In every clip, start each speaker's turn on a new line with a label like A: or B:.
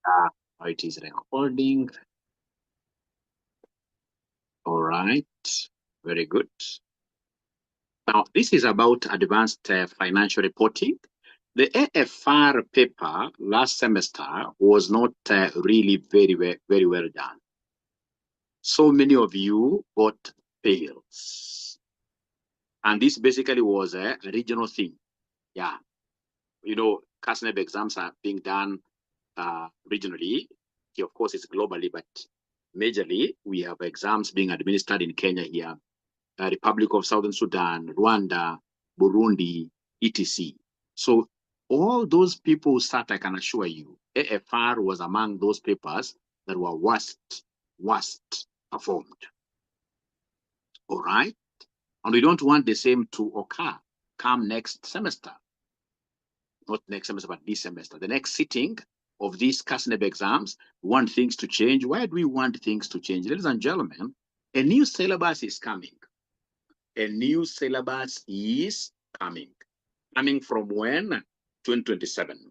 A: Now it is recording. All right, very good. Now, this is about advanced financial reporting. The AFR paper last semester was not really very well done. So many of you got fails. And this basically was a regional thing. Yeah. You know, CASNEB exams are being done regionally. Here, of course, it's globally, but majorly we have exams being administered in Kenya here, Republic of Southern Sudan, Rwanda, Burundi, etc. So all those people sat, I can assure you, AFR was among those papers that were worst performed. All right? And we don't want the same to occur come next semester. Not next semester, but this semester. The next sitting of these CASNEB exams, we want things to change. Why do we want things to change? Ladies and gentlemen, a new syllabus is coming. A new syllabus is coming. Coming from when? 2027.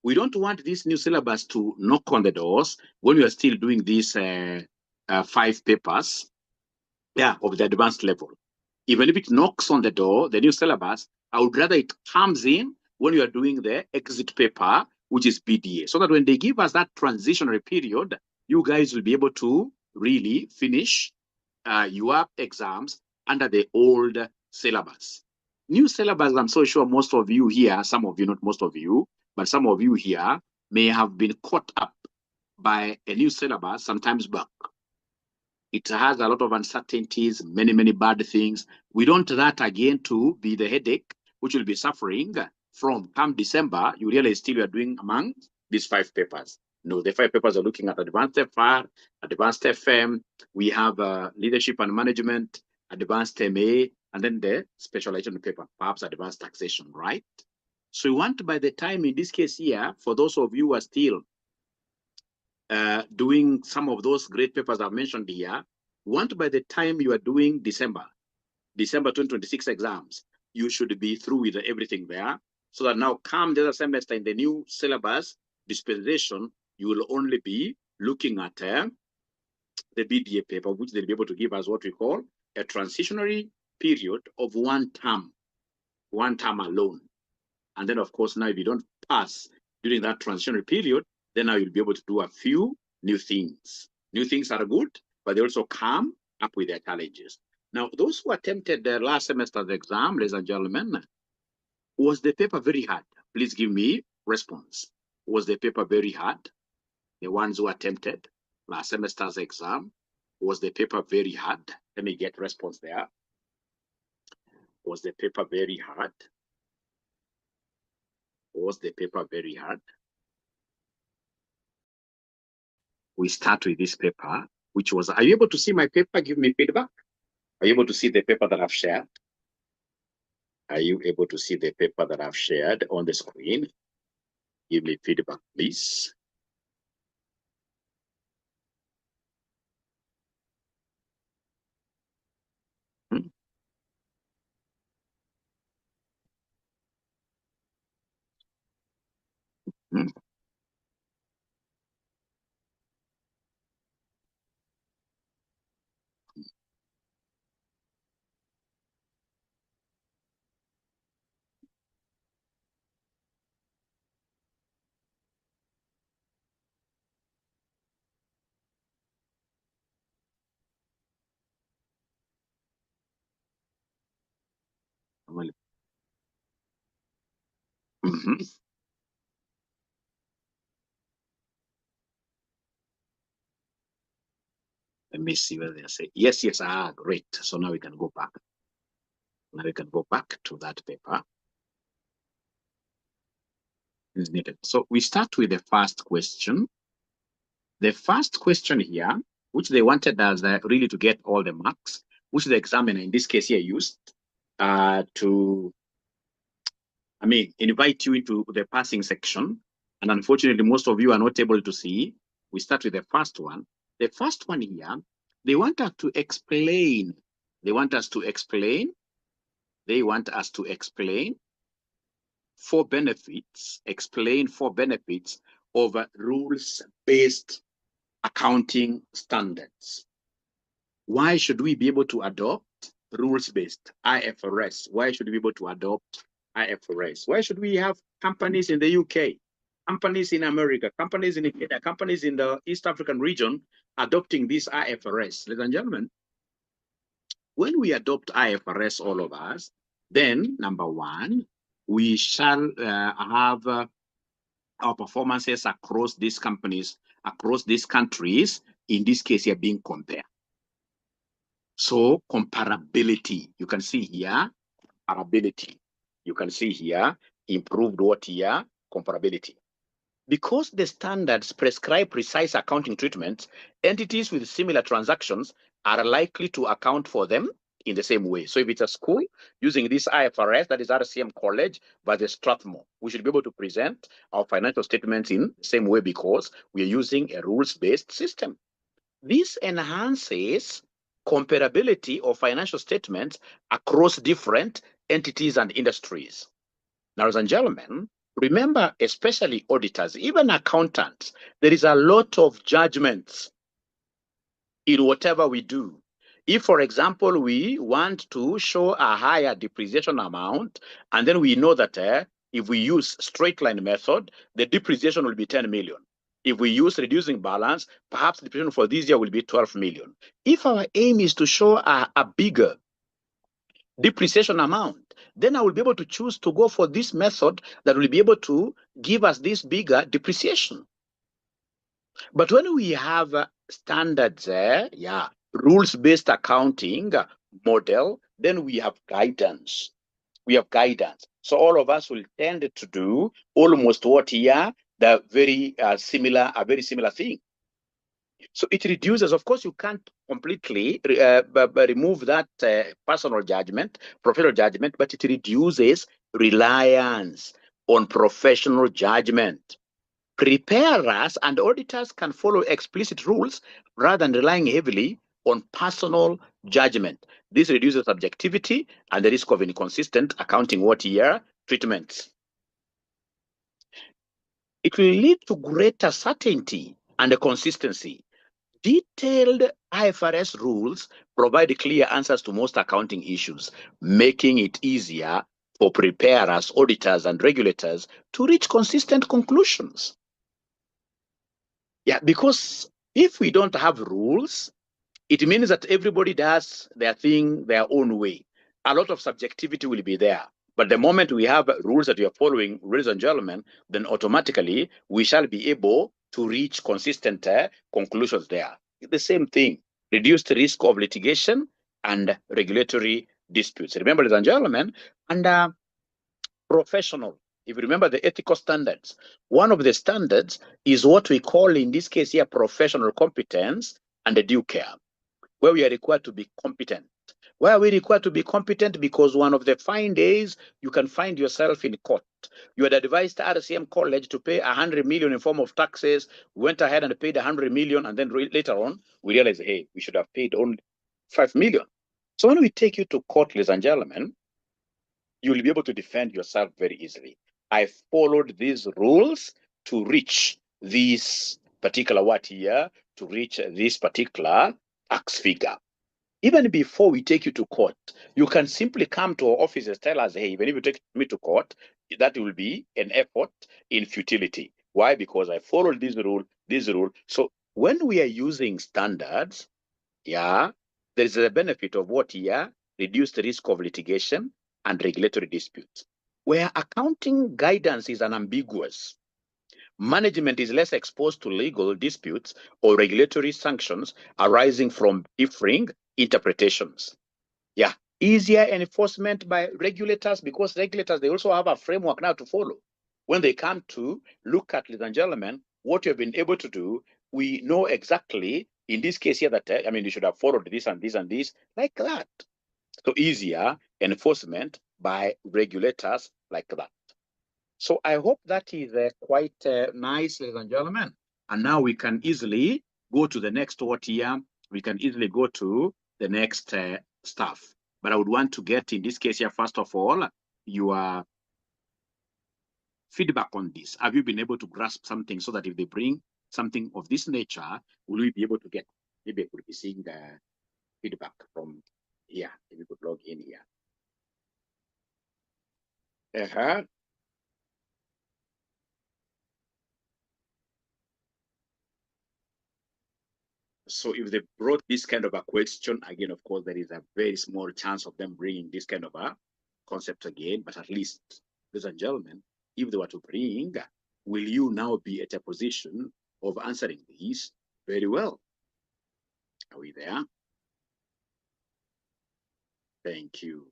A: We don't want this new syllabus to knock on the doors when we are still doing these 5 papers of the advanced level. Even if it knocks on the door, the new syllabus, I would rather it comes in when you are doing the exit paper, which is BDA, so that when they give us that transitionary period, you guys will be able to really finish your exams under the old syllabus. New syllabus, I'm so sure most of you here, some of you, not most of you, but some of you here may have been caught up by a new syllabus sometimes back. It has a lot of uncertainties, many bad things. We don't want that again to be the headache which will be suffering from come December. You realize still you are doing among these 5 papers. No, the 5 papers are looking at advanced FR, advanced FM. We have leadership and management, advanced MA, and then the specialization paper, perhaps advanced taxation, right? So we want by the time in this case here, for those of you who are still doing some of those great papers I've mentioned here, want by the time you are doing December 2026 exams, you should be through with everything there, so that now come the other semester in the new syllabus dispensation, you will only be looking at the BDA paper, which they'll be able to give us what we call a transitionary period of 1 term alone. And then, of course, now if you don't pass during that transitionary period, then now you'll be able to do a few new things. New things are good, but they also come up with their challenges. Now, those who attempted the last semester's exam, ladies and gentlemen, was the paper very hard? Please give me response. Was the paper very hard? The ones who attempted last semester's exam, was the paper very hard? Let me get response there. Was the paper very hard? Was the paper very hard? We start with this paper, which was, are you able to see my paper? Give me feedback. Are you able to see the paper that I've shared? Are you able to see the paper that I've shared on the screen? Give me feedback, please. Well, Let me see whether they say yes. Great. So now we can go back. Now we can go back to that paper. Is needed. So we start with the first question. The first question here, which they wanted us really to get all the marks, which the examiner in this case here used to, invite you into the passing section. And unfortunately, most of you are not able to see. We start with the first one. The first one here, they want us to explain. They want us to explain 4 benefits. Explain 4 benefits of rules-based accounting standards. Why should we be able to adopt rules-based IFRS? Why should we be able to adopt IFRS? Why should we have companies in the UK, companies in America, companies in Kenya, companies in the East African region adopting this IFRS? Ladies and gentlemen, when we adopt IFRS, all of us, then number one, we shall have our performances across these companies, across these countries, in this case here, being compared. So comparability, you can see here, comparability. You can see here, improved what here? Comparability. Because the standards prescribe precise accounting treatments, entities with similar transactions are likely to account for them in the same way. So if it's a school using this IFRS, that is RCM College versus Strathmore, we should be able to present our financial statements in the same way because we are using a rules-based system. This enhances comparability of financial statements across different entities and industries. Now, ladies and gentlemen, remember, especially auditors, even accountants, there is a lot of judgments in whatever we do. If, for example, we want to show a higher depreciation amount, and then we know that if we use straight line method, the depreciation will be 10 million. If we use reducing balance, perhaps the depreciation for this year will be 12 million. If our aim is to show a bigger depreciation amount, then I will be able to choose to go for this method that will be able to give us this bigger depreciation. But when we have standards, rules-based accounting model, then we have guidance. We have guidance. So all of us will tend to do almost what here, the very very similar thing. So it reduces, of course, you can't completely remove that personal judgment, professional judgment, but it reduces reliance on professional judgment. Preparers and auditors can follow explicit rules rather than relying heavily on personal judgment. This reduces subjectivity and the risk of inconsistent accounting what year treatments. It will lead to greater certainty and consistency. Detailed IFRS rules provide clear answers to most accounting issues, making it easier for preparers, auditors, and regulators to reach consistent conclusions. Yeah, because if we don't have rules, it means that everybody does their thing their own way. A lot of subjectivity will be there. But the moment we have rules that we are following, ladies and gentlemen, then automatically we shall be able to reach consistent conclusions there. The same thing, reduced risk of litigation and regulatory disputes. Remember, ladies and gentlemen, and professional. If you remember the ethical standards, one of the standards is what we call in this case here professional competence and the due care, where we are required to be competent. Why are we required to be competent? Because one of the fine days you can find yourself in court. You had advised RCM College to pay 100 million in form of taxes, went ahead and paid 100 million, and then later on we realized, hey, we should have paid only 5 million. So when we take you to court, ladies and gentlemen, you will be able to defend yourself very easily. I followed these rules to reach this particular to reach this particular tax figure. Even before we take you to court, you can simply come to our offices, tell us, hey, even if you take me to court, that will be an effort in futility. Why? Because I followed this rule. So when we are using standards, there is a benefit of what here? Reduced risk of litigation and regulatory disputes. Where accounting guidance is unambiguous, management is less exposed to legal disputes or regulatory sanctions arising from differing interpretations. Easier enforcement by regulators, because regulators, they also have a framework now to follow. When they come to look at, ladies and gentlemen, what you have been able to do, we know exactly, in this case here, that, you should have followed this and this and this, like that. So easier enforcement by regulators like that. So I hope that is quite nice, ladies and gentlemen. And now we can easily go to the next here. We can easily go to the next stuff. But I would want to get, in this case here, first of all, your feedback on this. Have you been able to grasp something so that if they bring something of this nature, will we be able to get, maybe I could be seeing the feedback from here, if we could log in here. So if they brought this kind of a question, again, of course, there is a very small chance of them bringing this kind of a concept again, but at least, ladies and gentlemen, if they were to bring, will you now be at a position of answering these very well? Are we there? Thank you.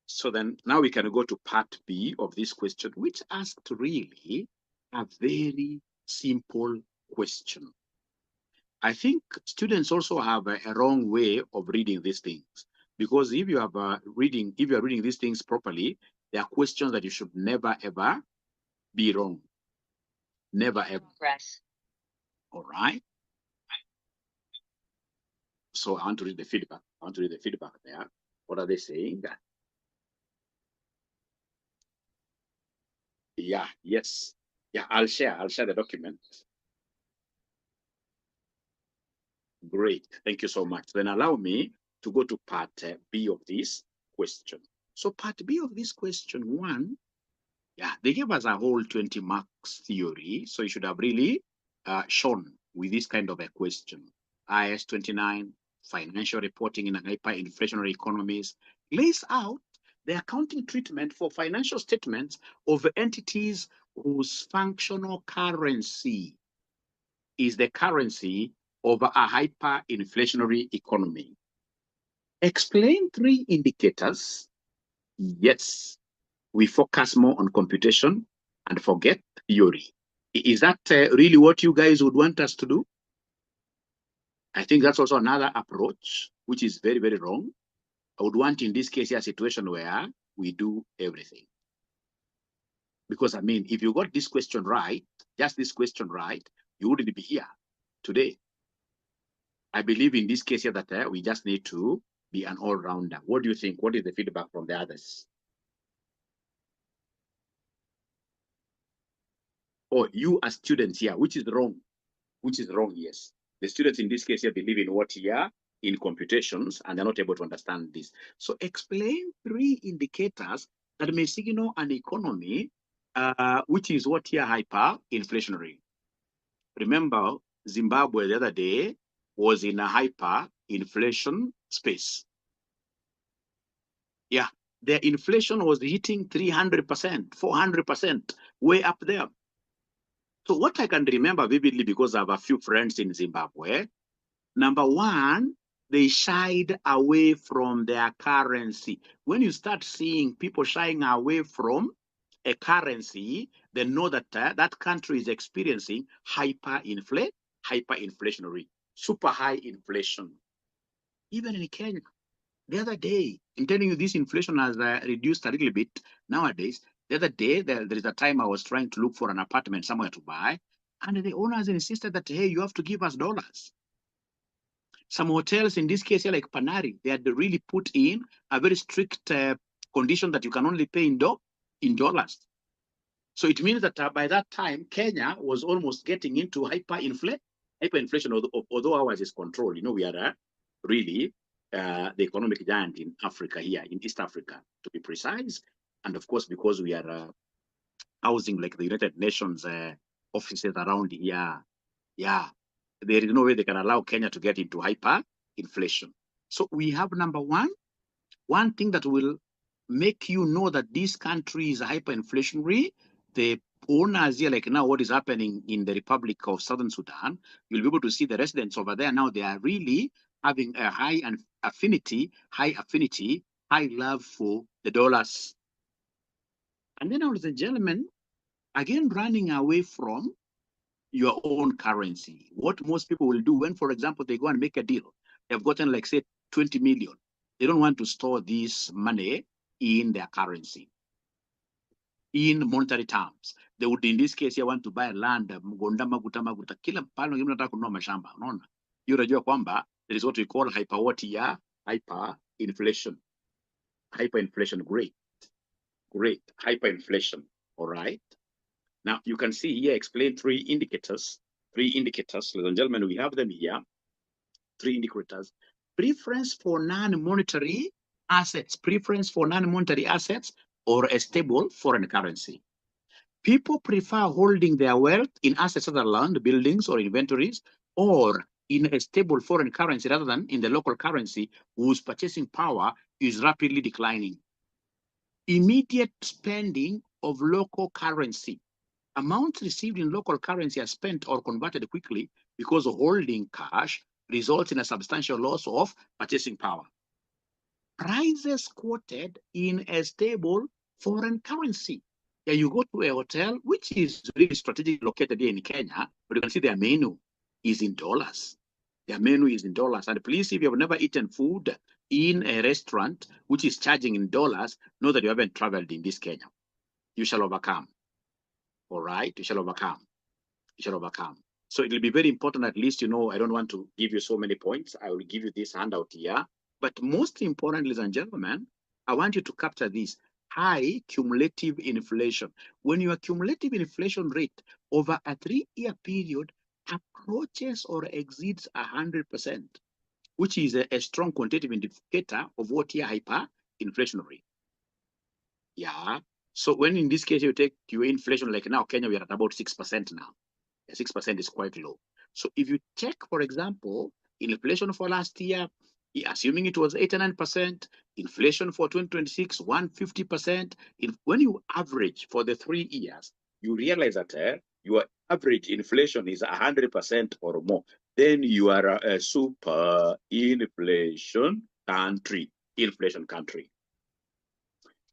A: So then now we can go to part B of this question, which asked really a very simple question. I think students also have a wrong way of reading these things, because if you are reading these things properly, there are questions that you should never ever be wrong. Never ever. Press. All right. So I want to read the feedback. There. What are they saying? Yeah, yes. Yeah, I'll share the document. Great. Thank you so much. Then allow me to go to part B of this question. So part B of this question, one, yeah, they gave us a whole 20 marks theory. So you should have really shown with this kind of a question. IS 29, financial reporting in hyperinflationary economies, lays out the accounting treatment for financial statements of entities whose functional currency is the currency of a hyperinflationary economy. Explain 3 indicators. Yes, we focus more on computation and forget theory. Is that really what you guys would want us to do? I think that's also another approach, which is very, very wrong. I would want in this case a situation where we do everything. Because I mean, if you got this question right, just this question right, you wouldn't be here today. I believe in this case here that we just need to be an all-rounder. What do you think? What is the feedback from the others? Or you as students here, which is wrong? Which is wrong, yes. The students in this case here believe in what here? In computations, and they're not able to understand this. So explain 3 indicators that may signal an economy which is what here? Hyperinflationary. Remember, Zimbabwe the other day was in a hyperinflation space. Yeah, their inflation was hitting 300%, 400%, way up there. So what I can remember vividly, because I have a few friends in Zimbabwe, number one, they shied away from their currency. When you start seeing people shying away from a currency, they know that that country is experiencing hyperinflationary, super high inflation. Even in Kenya, the other day, I'm telling you, this inflation has reduced a little bit nowadays. The other day, there is a time I was trying to look for an apartment somewhere to buy, and the owners insisted that, hey, you have to give us dollars. Some hotels, in this case, here, like Panari, they had really put in a very strict condition that you can only pay in dollars. So it means that by that time, Kenya was almost getting into hyperinflation, although ours is controlled. You know, we are really the economic giant in Africa here, in East Africa, to be precise. And of course, because we are housing like the United Nations offices around here, yeah, there is no way they can allow Kenya to get into hyperinflation. So we have number one thing that will make you know that this country is hyperinflationary. The owners here, like now what is happening in the Republic of Southern Sudan, you'll be able to see the residents over there now, they are really having a high affinity, high love for the dollars. And then, ladies and gentlemen, again, running away from your own currency. What most people will do when, for example, they go and make a deal, they've gotten like, say, 20 million. They don't want to store this money in their currency, in monetary terms. They would, in this case, you want to buy land, maguta, kila pale unataka kununua mashamba, unaona? Hiyo unajua kwamba there is what we call hyperinflation. Hyperinflation, great. Great. Hyperinflation. All right. Now you can see here explain three indicators. Ladies and gentlemen, we have them here. Three indicators. Preference for non-monetary assets, or a stable foreign currency. People prefer holding their wealth in assets other than land, buildings, or inventories, or in a stable foreign currency rather than in the local currency whose purchasing power is rapidly declining. Immediate spending of local currency. Amounts received in local currency are spent or converted quickly because holding cash results in a substantial loss of purchasing power. Prices quoted in a stable foreign currency. Yeah, you go to a hotel, which is really strategically located here in Kenya, but you can see their menu is in dollars. Their menu is in dollars. And please, if you have never eaten food in a restaurant which is charging in dollars, know that you haven't traveled in this Kenya. You shall overcome. All right, you shall overcome. You shall overcome. So it will be very important, at least, you know, I don't want to give you so many points. I will give you this handout here. But most importantly, ladies and gentlemen, I want you to capture this high cumulative inflation. When your cumulative inflation rate over a 3-year period approaches or exceeds 100%, which is a strong quantitative indicator of what here hyperinflationary. Yeah. So when in this case you take your inflation, like now Kenya, we are at about 6% now. 6% is quite low. So if you check, for example, inflation for last year, assuming it was 89%, inflation for 2026, 150%. When you average for the 3 years, you realize that your average inflation is 100% or more. Then you are a super inflation country.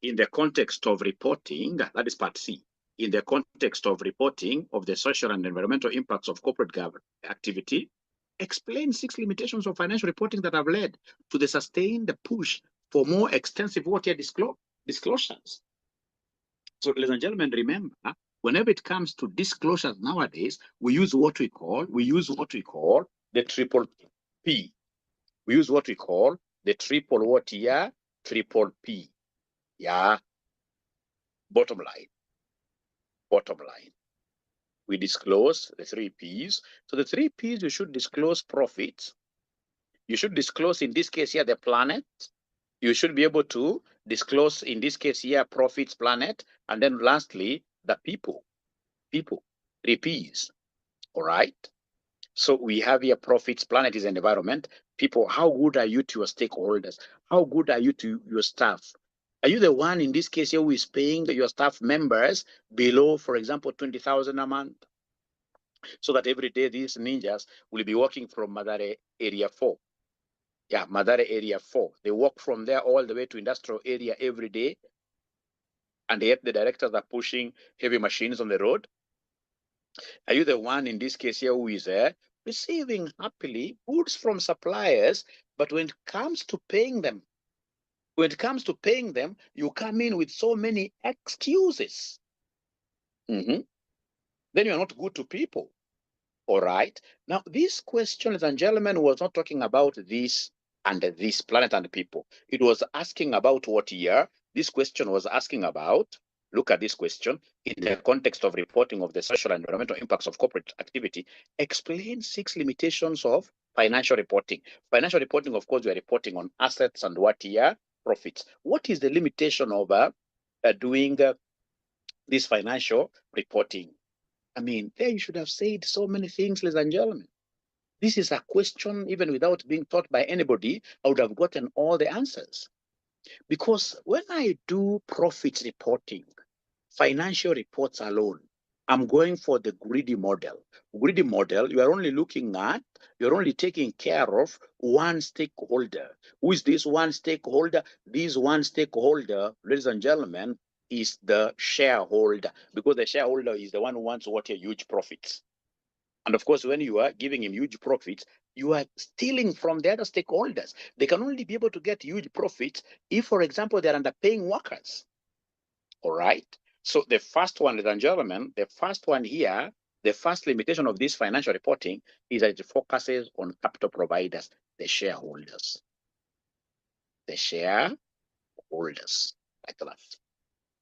A: In the context of reporting, that is part C. In the context of reporting of the social and environmental impacts of corporate government activity, explain 6 limitations of financial reporting that have led to the sustained push for more extensive water disclosures. So, ladies and gentlemen, remember, whenever it comes to disclosures nowadays, we use what we call the triple P. We use what we call the triple P. Yeah. Bottom line. We disclose the 3 Ps. So the 3 Ps, you should disclose profits. You should disclose, in this case here, the planet. You should be able to disclose, in this case here, profits, planet. And then lastly, the people. 3 Ps. All right. So we have here profits, planet is an environment. People, how good are you to your stakeholders? How good are you to your staff? Are you the one in this case here who is paying your staff members below, for example, 20,000 a month? So that every day these ninjas will be working from Mathare Area 4. Yeah, Mathare Area 4. They walk from there all the way to industrial area every day. And yet the directors are pushing heavy machines on the road. Are you the one in this case here who is receiving happily goods from suppliers, but when it comes to paying them, you come in with so many excuses. Then you're not good to people. All right. Now, this question, ladies and gentlemen, was not talking about this and this planet and people. It was asking about what year. This question was asking about, look at this question, in the context of reporting of the social and environmental impacts of corporate activity, explain 6 limitations of financial reporting. Financial reporting, of course, we are reporting on assets and what year profits. What is the limitation of doing this financial reporting? I mean, there you should have said so many things, ladies and gentlemen. This is a question, even without being taught by anybody, I would have gotten all the answers. Because when I do profits reporting, financial reports alone, I'm going for the greedy model. Greedy model, you are only taking care of one stakeholder. Who is this one stakeholder? This one stakeholder, ladies and gentlemen, is the shareholder, because the shareholder is the one who wants what are huge profits. And of course, when you are giving him huge profits, you are stealing from the other stakeholders. They can only be able to get huge profits if, for example, they're underpaying workers. All right. So the first one, ladies and gentlemen, the first one here, the first limitation of this financial reporting is that it focuses on capital providers, the shareholders. The shareholders. shareholders, like that.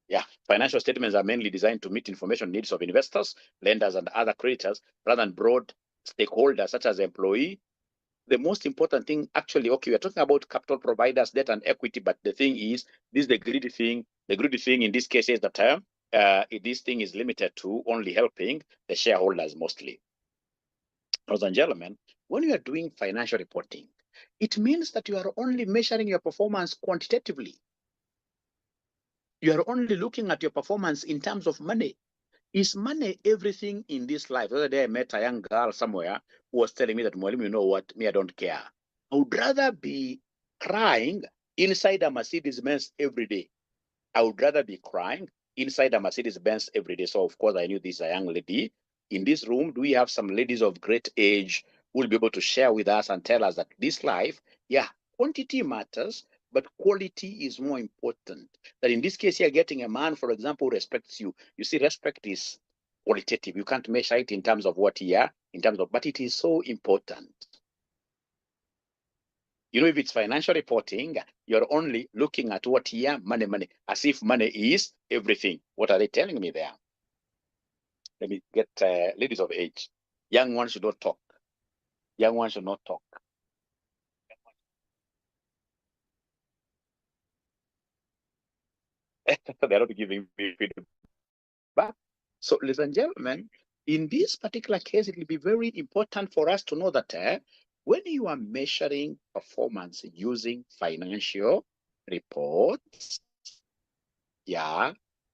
A: Yeah, financial statements are mainly designed to meet information needs of investors, lenders, and other creditors, rather than broad stakeholders such as employee. The most important thing, actually, okay, we're talking about capital providers, debt, and equity, but the thing is, this is the greedy thing. The greedy thing in this case is that this thing is limited to only helping the shareholders mostly. Ladies and gentlemen, when you are doing financial reporting, it means that you are only measuring your performance quantitatively. You are only looking at your performance in terms of money. Is money everything in this life? The other day I met a young girl somewhere who was telling me that, Mwalimu, you know what, me, I don't care. I would rather be crying inside a Mercedes-Benz every day. I would rather be crying inside a Mercedes-Benz every day. So, of course, I knew this is a young lady. In this room, do we have some ladies of great age who will be able to share with us and tell us that this life, yeah, quantity matters, but quality is more important. That in this case, you're getting a man, for example, who respects you. You see, respect is qualitative. You can't measure it in terms of what here, in terms of, but it is so important. You know, if it's financial reporting, you're only looking at what here, money, money, as if money is everything. What are they telling me there? Let me get ladies of age. Young ones should not talk. Young ones should not talk. They're not giving me feedback. So, ladies and gentlemen, in this particular case, it will be very important for us to know that when you are measuring performance using financial reports, yeah,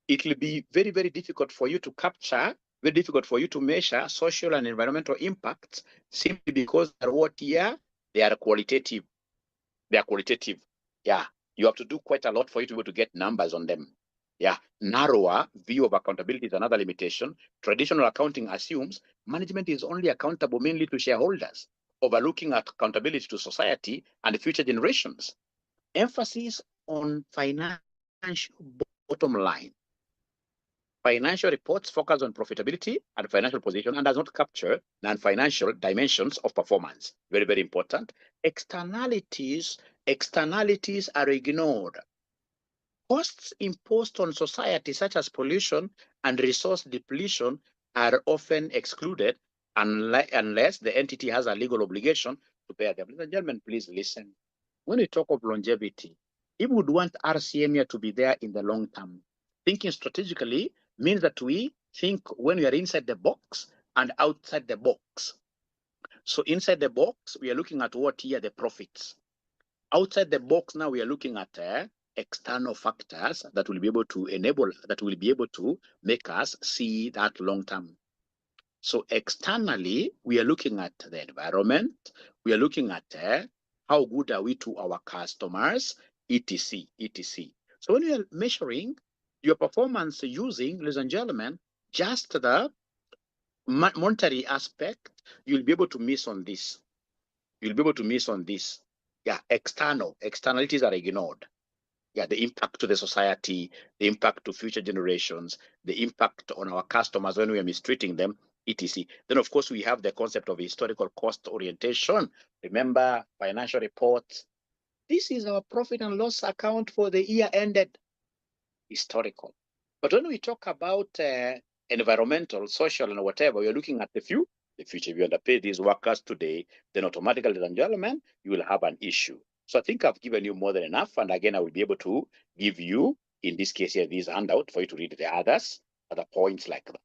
A: it will be very, very difficult for you to capture, very difficult for you to measure social and environmental impacts simply because what here, they are qualitative. They are qualitative. Yeah, you have to do quite a lot for you to be able to get numbers on them. Yeah, narrower view of accountability is another limitation. Traditional accounting assumes management is only accountable mainly to shareholders, overlooking accountability to society and future generations. Emphasis on financial bottom line. Financial reports focus on profitability and financial position and does not capture non-financial dimensions of performance. Very, very important. Externalities are ignored. Costs imposed on society, such as pollution and resource depletion, are often excluded unless the entity has a legal obligation to bear them. Ladies and gentlemen, please listen. When we talk of longevity, if we would want RCM to be there in the long term, thinking strategically means that we think when we are inside the box and outside the box. So inside the box, we are looking at what here, the profits. Outside the box, now we are looking at external factors that will be able to enable, that will be able to make us see that long term. So externally, we are looking at the environment, we are looking at how good are we to our customers, etc., etc. So when you are measuring your performance using, ladies and gentlemen, just the monetary aspect, you'll be able to miss on this. You'll be able to miss on this. Yeah, externalities are ignored. Yeah, the impact to the society, the impact to future generations, the impact on our customers when we are mistreating them, etc. Then, of course, we have the concept of historical cost orientation. Remember, financial reports. This is our profit and loss account for the year ended. Historical. But when we talk about environmental, social, and whatever, we're looking at the future. If you underpay these workers today, then automatically, ladies and gentlemen, you will have an issue. So I think I've given you more than enough. And again, I will be able to give you, in this case here, this handout for you to read the other points like that.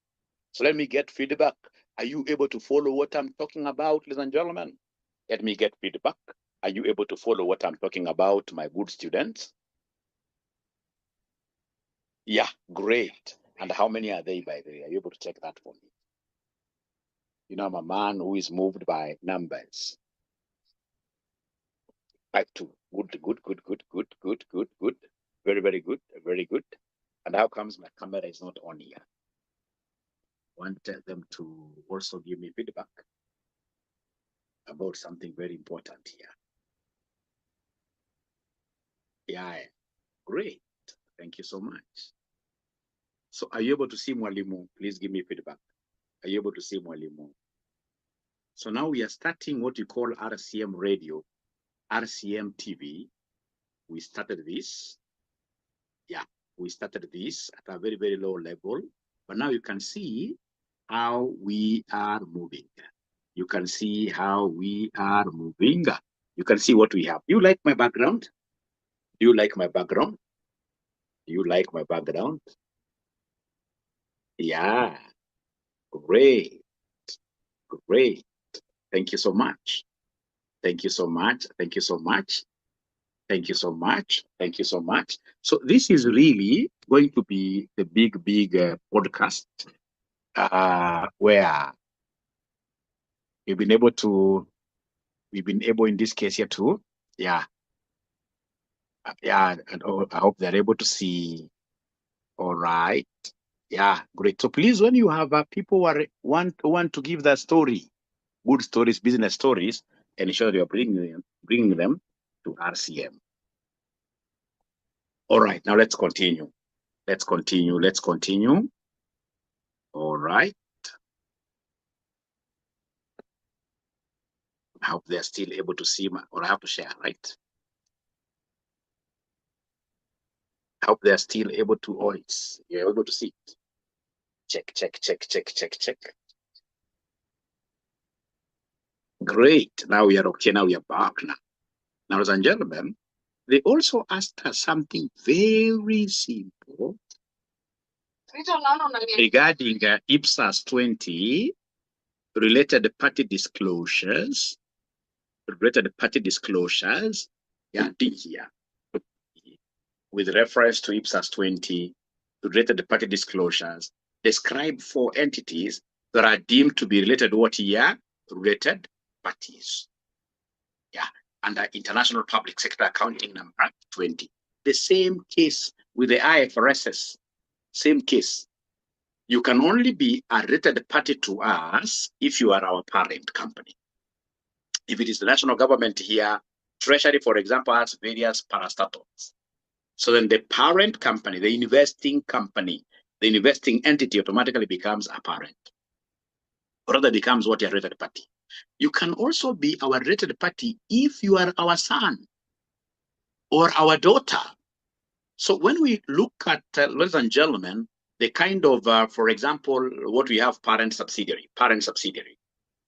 A: So let me get feedback. Are you able to follow what I'm talking about, ladies and gentlemen? Let me get feedback. Are you able to follow what I'm talking about, my good students? Yeah, great. And how many are they, by the way? Are you able to check that for me? You know, I'm a man who is moved by numbers. 5-2. Good. Very, very good. Very good. And how comes my camera is not on here? I want them to also give me feedback about something very important here. Yeah, great. Thank you so much. So are you able to see Mwalimu? Please give me feedback. Are you able to see Mwalimu? So now we are starting what we call RCM radio, RCM TV. We started this. Yeah, we started this at a very, very low level, but now you can see how we are moving. You can see how we are moving. You can see what we have. You like my background? Do you like my background? Do you like my background? Yeah, great, great. Thank you so much. Thank you so much. Thank you so much. Thank you so much. Thank you so much. So this is really going to be the big podcast where we've been able in this case here to, yeah, and I hope they're able to see. All right. Yeah, great. So please, when you have people who are want to give that story, good stories, business stories, ensure you are bringing them to RCM. All right, now let's continue. Let's continue. All right. I hope they're still able to see or I have to share, right? I hope they're still able to, you're able to see it. Check. Great. Now we are okay. Now we are back now. Now, ladies and gentlemen, they also asked us something very simple regarding IPSAS 20 related party disclosures. Yeah, here with reference to IPSAS 20 related party disclosures. Describe 4 entities that are deemed to be related related parties. Yeah, under International Public Sector Accounting number 20. The same case with the IFRS. Same case. You can only be a related party to us if you are our parent company. If it is the national government here, Treasury, for example, has various parastatals. So then the parent company, the investing company, the investing entity automatically becomes a parent. Or rather becomes what your related party. You can also be our related party if you are our son or our daughter. So when we look at, ladies and gentlemen, the kind of, for example, what we have parent subsidiary.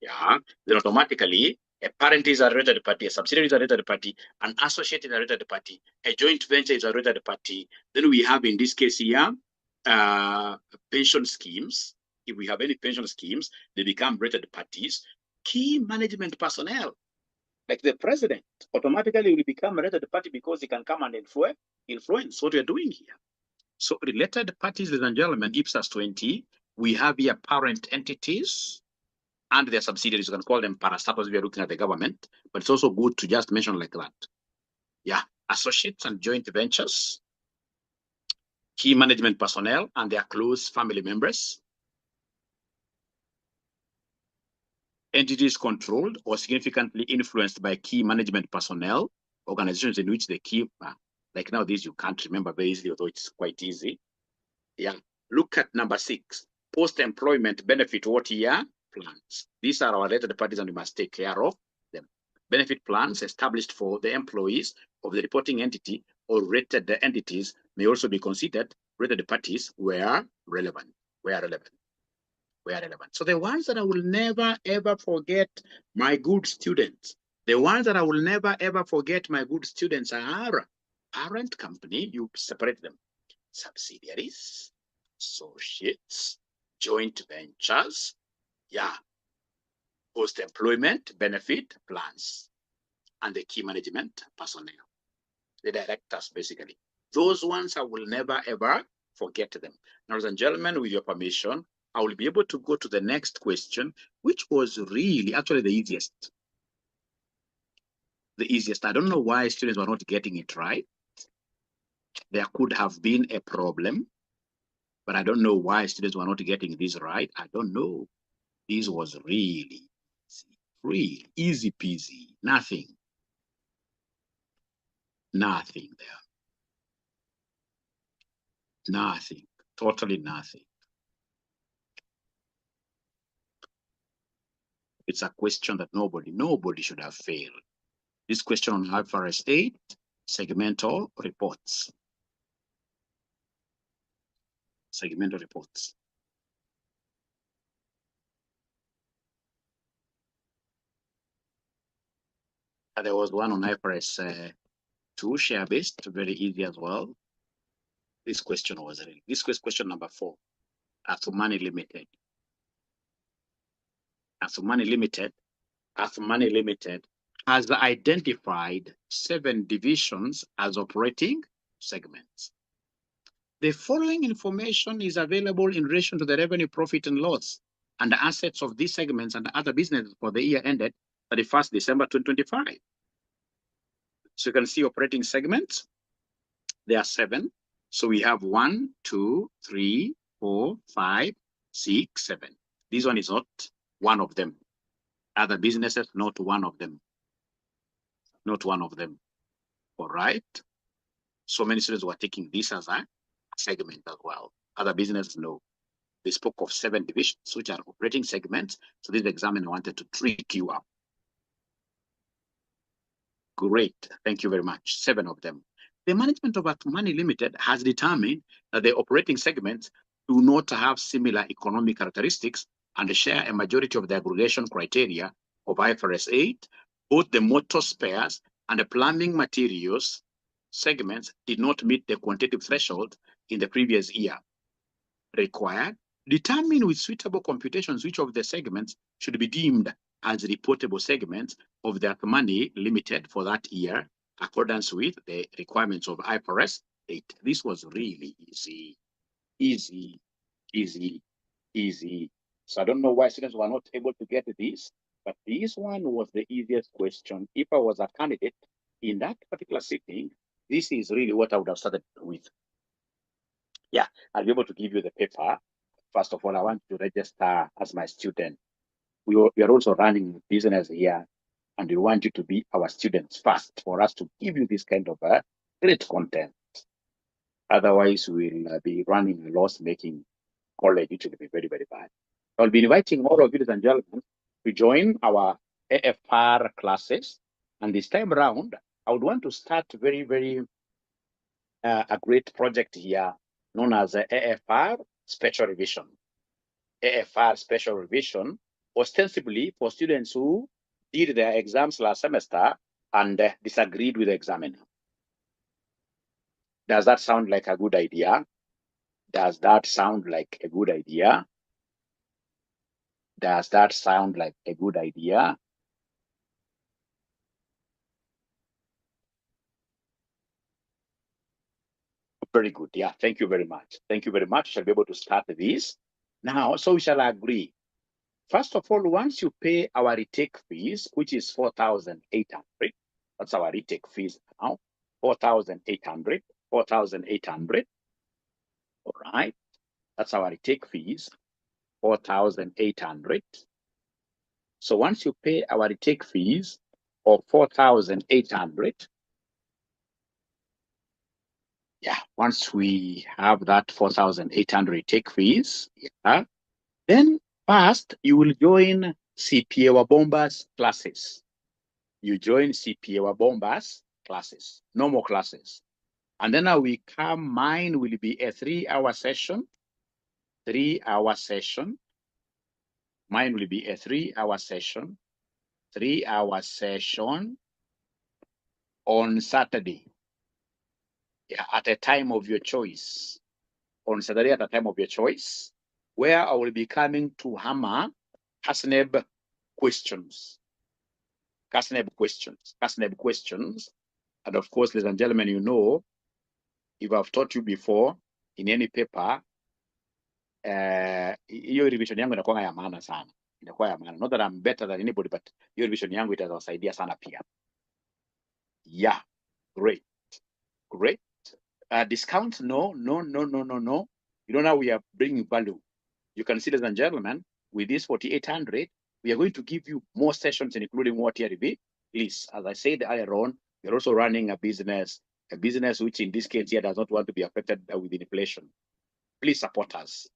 A: Yeah, then automatically a parent is a related party, a subsidiary is a related party, an associate is a related party, a joint venture is a related party. Then we have in this case here, pension schemes. If we have any pension schemes, they become related parties. Key management personnel, like the president, automatically will become a related party because he can come and influence what we're doing here. So related parties, ladies and gentlemen, IPSAS 20, we have here parent entities and their subsidiaries. You can call them parastatals if you're looking at the government, but it's also good to just mention like that. Yeah, associates and joint ventures, key management personnel and their close family members, entities controlled or significantly influenced by key management personnel, organizations in which they keep, like now these you can't remember very easily, although it's quite easy. Yeah, look at number 6, post-employment benefit plans. These are our related parties and we must take care of them. Benefit plans established for the employees of the reporting entity or rated entities may also be considered related parties where relevant. So the ones that I will never ever forget, my good students, the ones that I will never ever forget, my good students, are parent company. You separate them. Subsidiaries, associates, joint ventures, yeah, post-employment benefit plans, and the key management personnel, the directors, basically. Those ones I will never ever forget them. Now, ladies and gentlemen, with your permission, I will be able to go to the next question, which was really actually the easiest. I don't know why students were not getting it right. There could have been a problem, but I don't know why students were not getting this right. I don't know. This was really easy peasy. Nothing there. Nothing. Totally nothing. It's a question that nobody should have failed. This question on IFRS 8, segmental reports. segmental reports. There was one on IFRS 2 share-based, very easy as well. This question was really, this was question number 4. 𝘃𝐻𝑒𝐻 Limited. 𝘃𝐻𝑒𝐻 Limited has identified 7 divisions as operating segments. The following information is available in relation to the revenue, profit and loss and the assets of these segments and other businesses for the year ended 31st December 2025. So you can see operating segments. There are 7. So we have 1, 2, 3, 4, 5, 6, 7. This one is not one of them. Other businesses, not one of them. Not one of them. All right. So many students were taking this as a segment as well. Other businesses, no. They spoke of 7 divisions, which are operating segments. So this examiner wanted to trick you up. Great. Thank you very much. 7 of them. The management of 𝘃𝐻𝑒𝐻 Limited has determined that the operating segments do not have similar economic characteristics and share a majority of the aggregation criteria of IFRS 8. Both the motor spares and the plumbing materials segments did not meet the quantitative threshold in the previous year. Required, determine with suitable computations which of the segments should be deemed as reportable segments of the 𝘃𝐻𝑒𝐻 Limited for that year, accordance with the requirements of IFRS 8. This was really easy. So I don't know why students were not able to get this, but this one was the easiest question. If I was a candidate in that particular sitting, this is really what I would have started with. Yeah, I'll be able to give you the paper. First of all, I want to register as my student. We are also running business here, and we want you to be our students first for us to give you this kind of great content. Otherwise, we'll be running a loss-making college, which will be very, very bad. I'll be inviting all of you, ladies and gentlemen, to join our AFRA classes. And this time around, I would want to start a great project here known as AFRA Special Revision. AFRA Special Revision, ostensibly for students who did their exams last semester and disagreed with the examiner. Does that sound like a good idea? Does that sound like a good idea? Does that sound like a good idea? Very good. Yeah, thank you very much. Thank you very much. Shall be able to start this now. So we shall agree. First of all, once you pay our retake fees, which is 4,800, that's our retake fees now, 4,800, 4,800. All right, that's our retake fees, 4,800. So once you pay our retake fees of 4,800, yeah, once we have that 4,800 retake fees, yeah, then first you will join 𝘁𝐶PA Wabombas classes. You join 𝘁𝐶PA Wabombas classes, normal classes. And then we come, mine will be a 3-hour session, 3-hour session. Mine will be a 3-hour session, 3-hour session on Saturday. Yeah, at a time of your choice. On Saturday at a time of your choice, where I will be coming to hammer 𝘃𝐻𝑒𝐻 questions. 𝘃𝐻𝐻e𝐻 questions. And of course, ladies and gentlemen, you know, if I've taught you before in any paper, hiyo revision yangu inakuwa ya maana sana. Inakuwa ya maana. Not that I'm better than anybody, but hiyo revision yangu itawasaidia sana pia. Yeah, great. Great. Discount? No. You know, now we are bringing value. You can see, ladies and gentlemen, with this 4,800, we are going to give you more sessions, including what here release. As I said earlier on, we're also running a business which in this case here does not want to be affected with inflation. Please support us.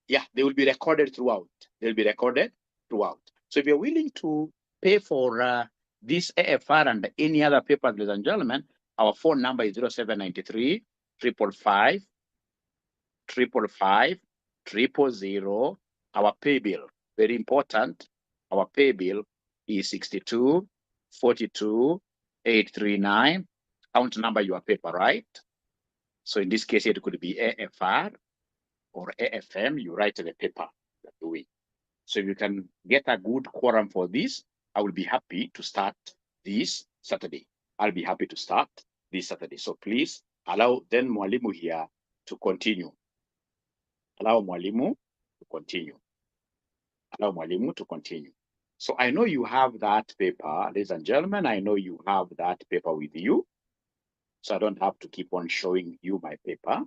A: Yeah, they will be recorded throughout. They'll be recorded throughout. So if you're willing to pay for this AFR and any other papers, ladies and gentlemen, our phone number is 0793 555 𝘁𝘁𝗲𝗃𝗃𝗃𝗃. Our pay bill, very important. Our pay bill is 62,42,839. Count number your paper, right? So in this case, it could be AFR or AFM. You write the paper you're doing. So if you can get a good quorum for this, I will be happy to start this Saturday. I'll be happy to start this Saturday. So please allow then Mwalimu here to continue. Allow Mwalimu to continue. Allow Mwalimu to continue. So I know you have that paper, ladies and gentlemen. I know you have that paper with you. So I don't have to keep on showing you my paper.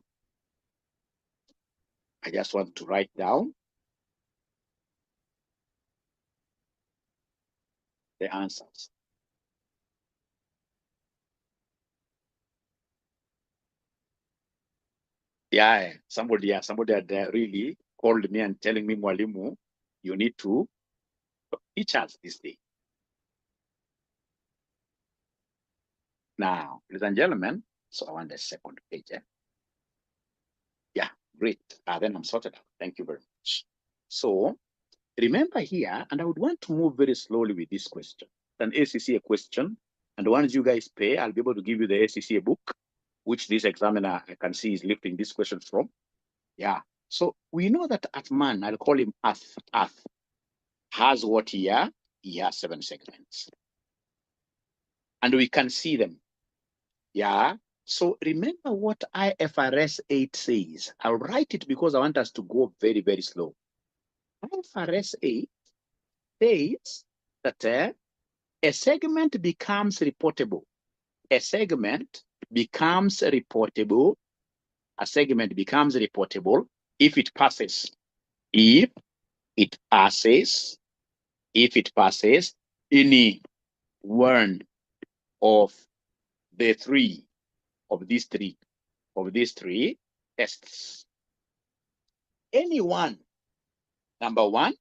A: I just want to write down the answers. Yeah, somebody had really called me and telling me, Mwalimu, you need to teach us this day. Now, ladies and gentlemen, so I want the second page. Yeah, great. Then I'm sorted out. Thank you very much. So remember here, and I would want to move very slowly with this question. An ACCA question, and once you guys pay, I'll be able to give you the ACCA book, which this examiner I can see is lifting this question from. Yeah. So we know that at man, I'll call him Earth, has what here? He has 7 segments. And we can see them. Yeah. So remember what IFRS 8 says. I'll write it because I want us to go very, very slow. IFRS 8 says that a segment becomes reportable. A segment becomes reportable. A segment becomes reportable if it passes. If it passes any one of the three of these three tests. Any one. Number one,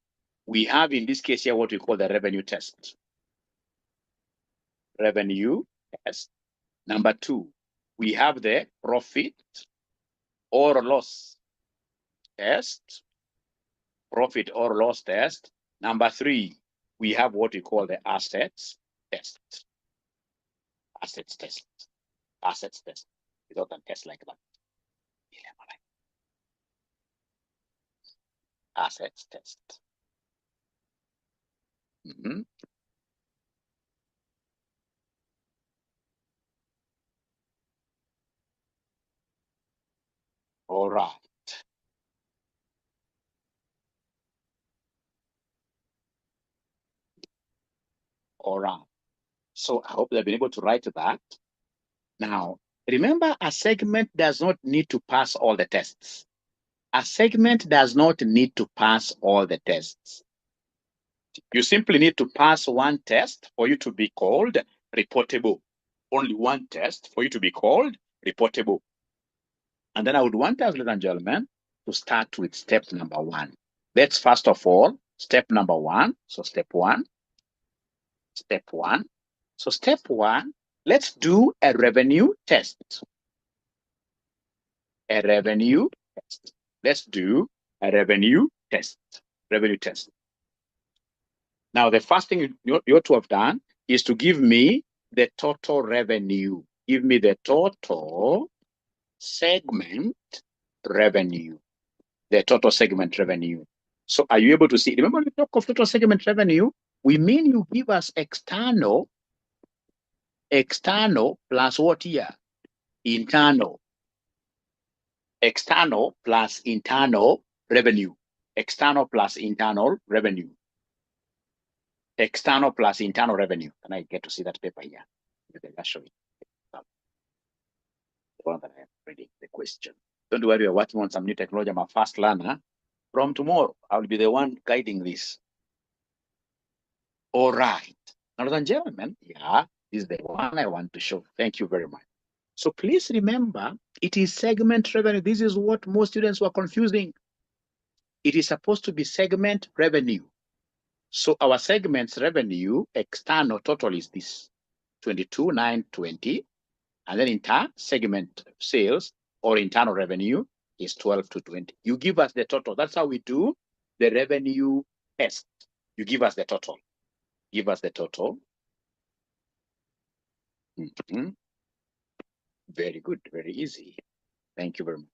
A: we have in this case here what we call the revenue test. Revenue test. Number two, we have the profit or loss test. Profit or loss test. Number three, we have what we call the assets test. Assets test. Assets test. Without a test like that. Assets test. All right. All right. So I hope they've been able to write that. Now, remember, a segment does not need to pass all the tests. A segment does not need to pass all the tests. You simply need to pass one test for you to be called reportable. Only one test for you to be called reportable. And then I would want us, ladies and gentlemen, to start with step number one. Let's first of all, step number one. So step one. Step one. So step one, let's do a revenue test. A revenue test. Let's do a revenue test. Revenue test. Now, the first thing you ought to have done is to give me the total revenue. Give me the total segment revenue. The total segment revenue. So are you able to see? Remember, when we talk of total segment revenue, we mean you give us external plus what here? Internal. External plus internal revenue. External plus internal revenue. External plus internal revenue. Can I get to see that paper here? I'll show you. The one that I am reading the question. Don't worry, we're working on some new technology. I'm a fast learner. From tomorrow, I'll be the one guiding this. All right. Ladies and gentlemen, yeah, this is the one I want to show. Thank you very much. So please remember, it is segment revenue. This is what most students were confusing. It is supposed to be segment revenue. So our segment's revenue, external total is this, 22,920. And then segment sales or internal revenue is 12 to 20. You give us the total. That's how we do the revenue test. You give us the total. Give us the total. Very good. Very easy. Thank you very much.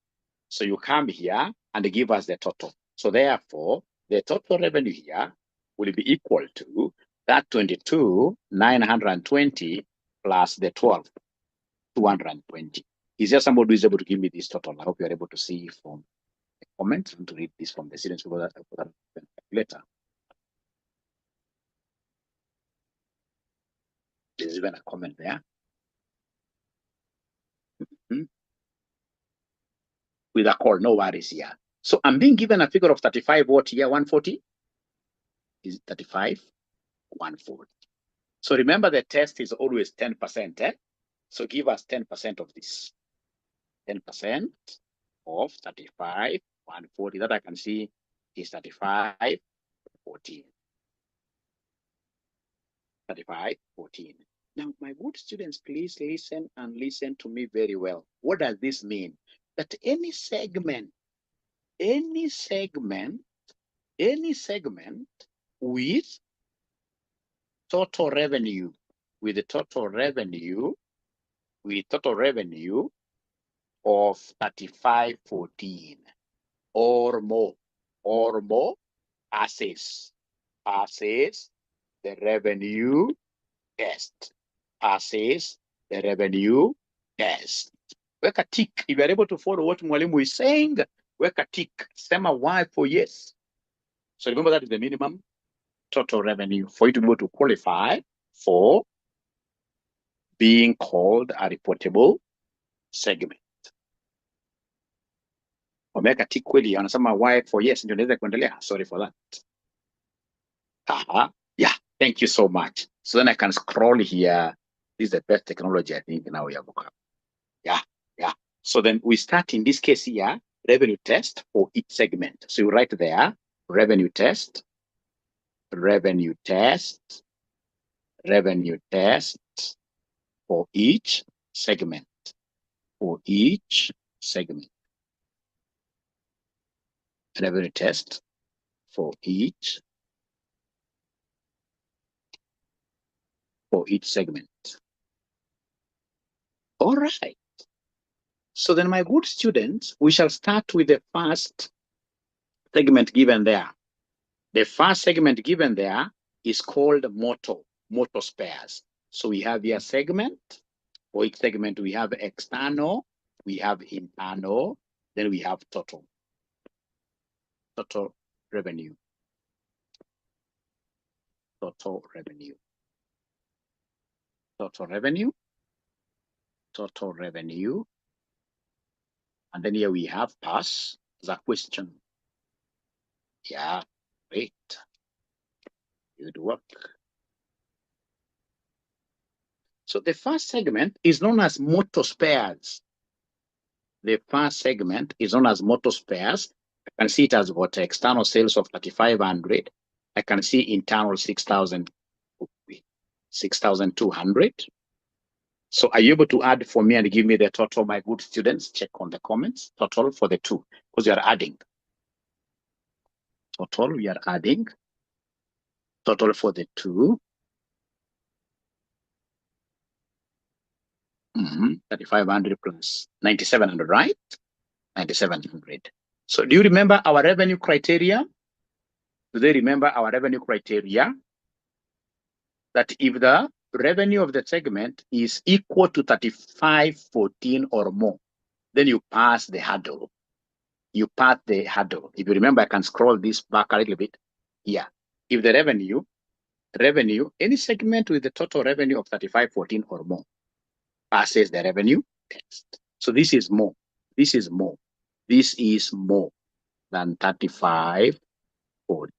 A: So you come here and give us the total. So therefore, the total revenue here will be equal to that 22,920 plus the 12,220. Is there somebody who is able to give me this total? I hope you are able to see from the comment and to read this from the students later. There's even a comment there. With a call, no worries here. So I'm being given a figure of 35 what here, 140? Is it 35? 140. So remember the test is always 10%. So give us 10% of this. 10% of 35, 140. That I can see is 35, 14. 35, 14. Now, my good students, please listen and listen to me very well. What does this mean? That any segment with total revenue, of 3514 or more passes the revenue test. Passes the revenue test. Weka tick. If you are able to follow what Mwalimu is saying, weka tick. Sema Y for yes. So remember that is the minimum total revenue for you to be able to qualify for being called a reportable segment. Omeka tick kweli anasema Y for yes, ndio naweza kuendelea. Sorry for that. Yeah, thank you so much. So then I can scroll here. This is the best technology I think now we have. Yeah. So then we start in this case here, revenue test for each segment. So you write there, revenue test for each segment. Revenue test for each segment. All right. So then, my good students, we shall start with the first segment given there. The first segment given there is called motor spares. So we have here segment. For each segment, we have external, we have internal, then we have total revenue. Total revenue. And then here we have pass the question. Yeah, great. Good work. So the first segment is known as motor spares. I can see it as what external sales of 3,500. I can see internal 6,200. So are you able to add for me and give me the total, my good students? Check on the comments. Total for the two, because you are adding. Total, we are adding. Total for the two. 3,500 plus 9,700, right? 9,700. So do you remember our revenue criteria? Do they remember our revenue criteria? That if the revenue of the segment is equal to 3,514 or more, then you pass the hurdle. If you remember, I can scroll this back a little bit here. If the revenue, any segment with the total revenue of 3,514 or more passes the revenue test. So this is more. This is more than 3,540.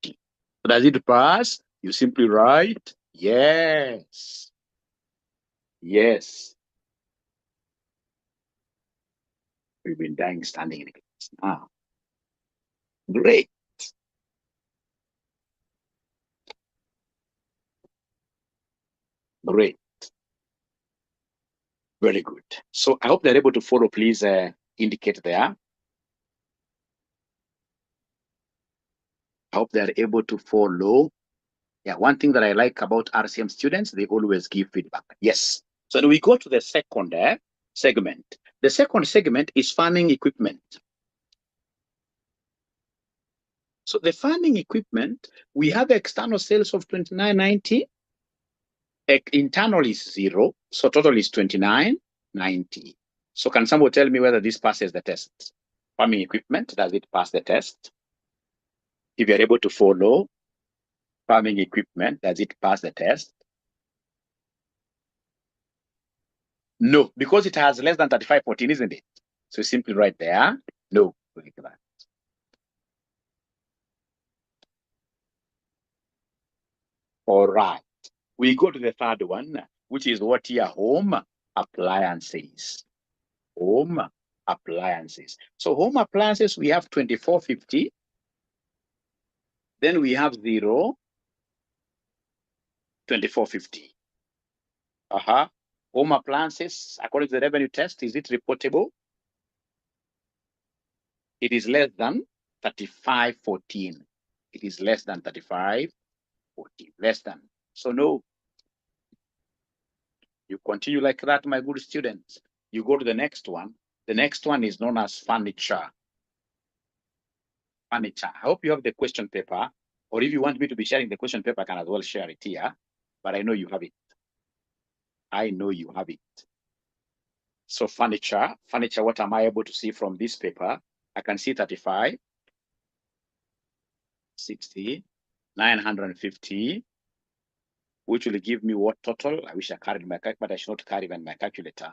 A: So does it pass? You simply write yes. Yes. We've been dying standing in the class. Now, great. Great. Very good. So I hope they're able to follow. Please indicate there. hope they are able to follow. Yeah, one thing that I like about RCM students, they always give feedback. Yes. So then we go to the second segment. The second segment is farming equipment. So the farming equipment, we have external sales of 29.90. Internal is 0, so total is 29.90. So can someone tell me whether this passes the test? Farming equipment, does it pass the test? If you're able to follow farming equipment, does it pass the test? No, because it has less than 3514, isn't it? So simply right there, no. Like that. All right. We go to the third one, which is what here? Home appliances. Home appliances. So home appliances, we have 2450. Then we have 0, 2450. Home appliances, according to the revenue test, is it reportable? It is less than 3514. It is less than 3514. Less than. So no. You continue like that, my good students. You go to the next one. The next one is known as furniture. Furniture. I hope you have the question paper. Or if you want me to be sharing the question paper, I can as well share it here. But I know you have it. I know you have it. So furniture, what am I able to see from this paper? I can see 35, 60, 950, which will give me what total? I wish I carried my calculator, but I should not carry even my calculator.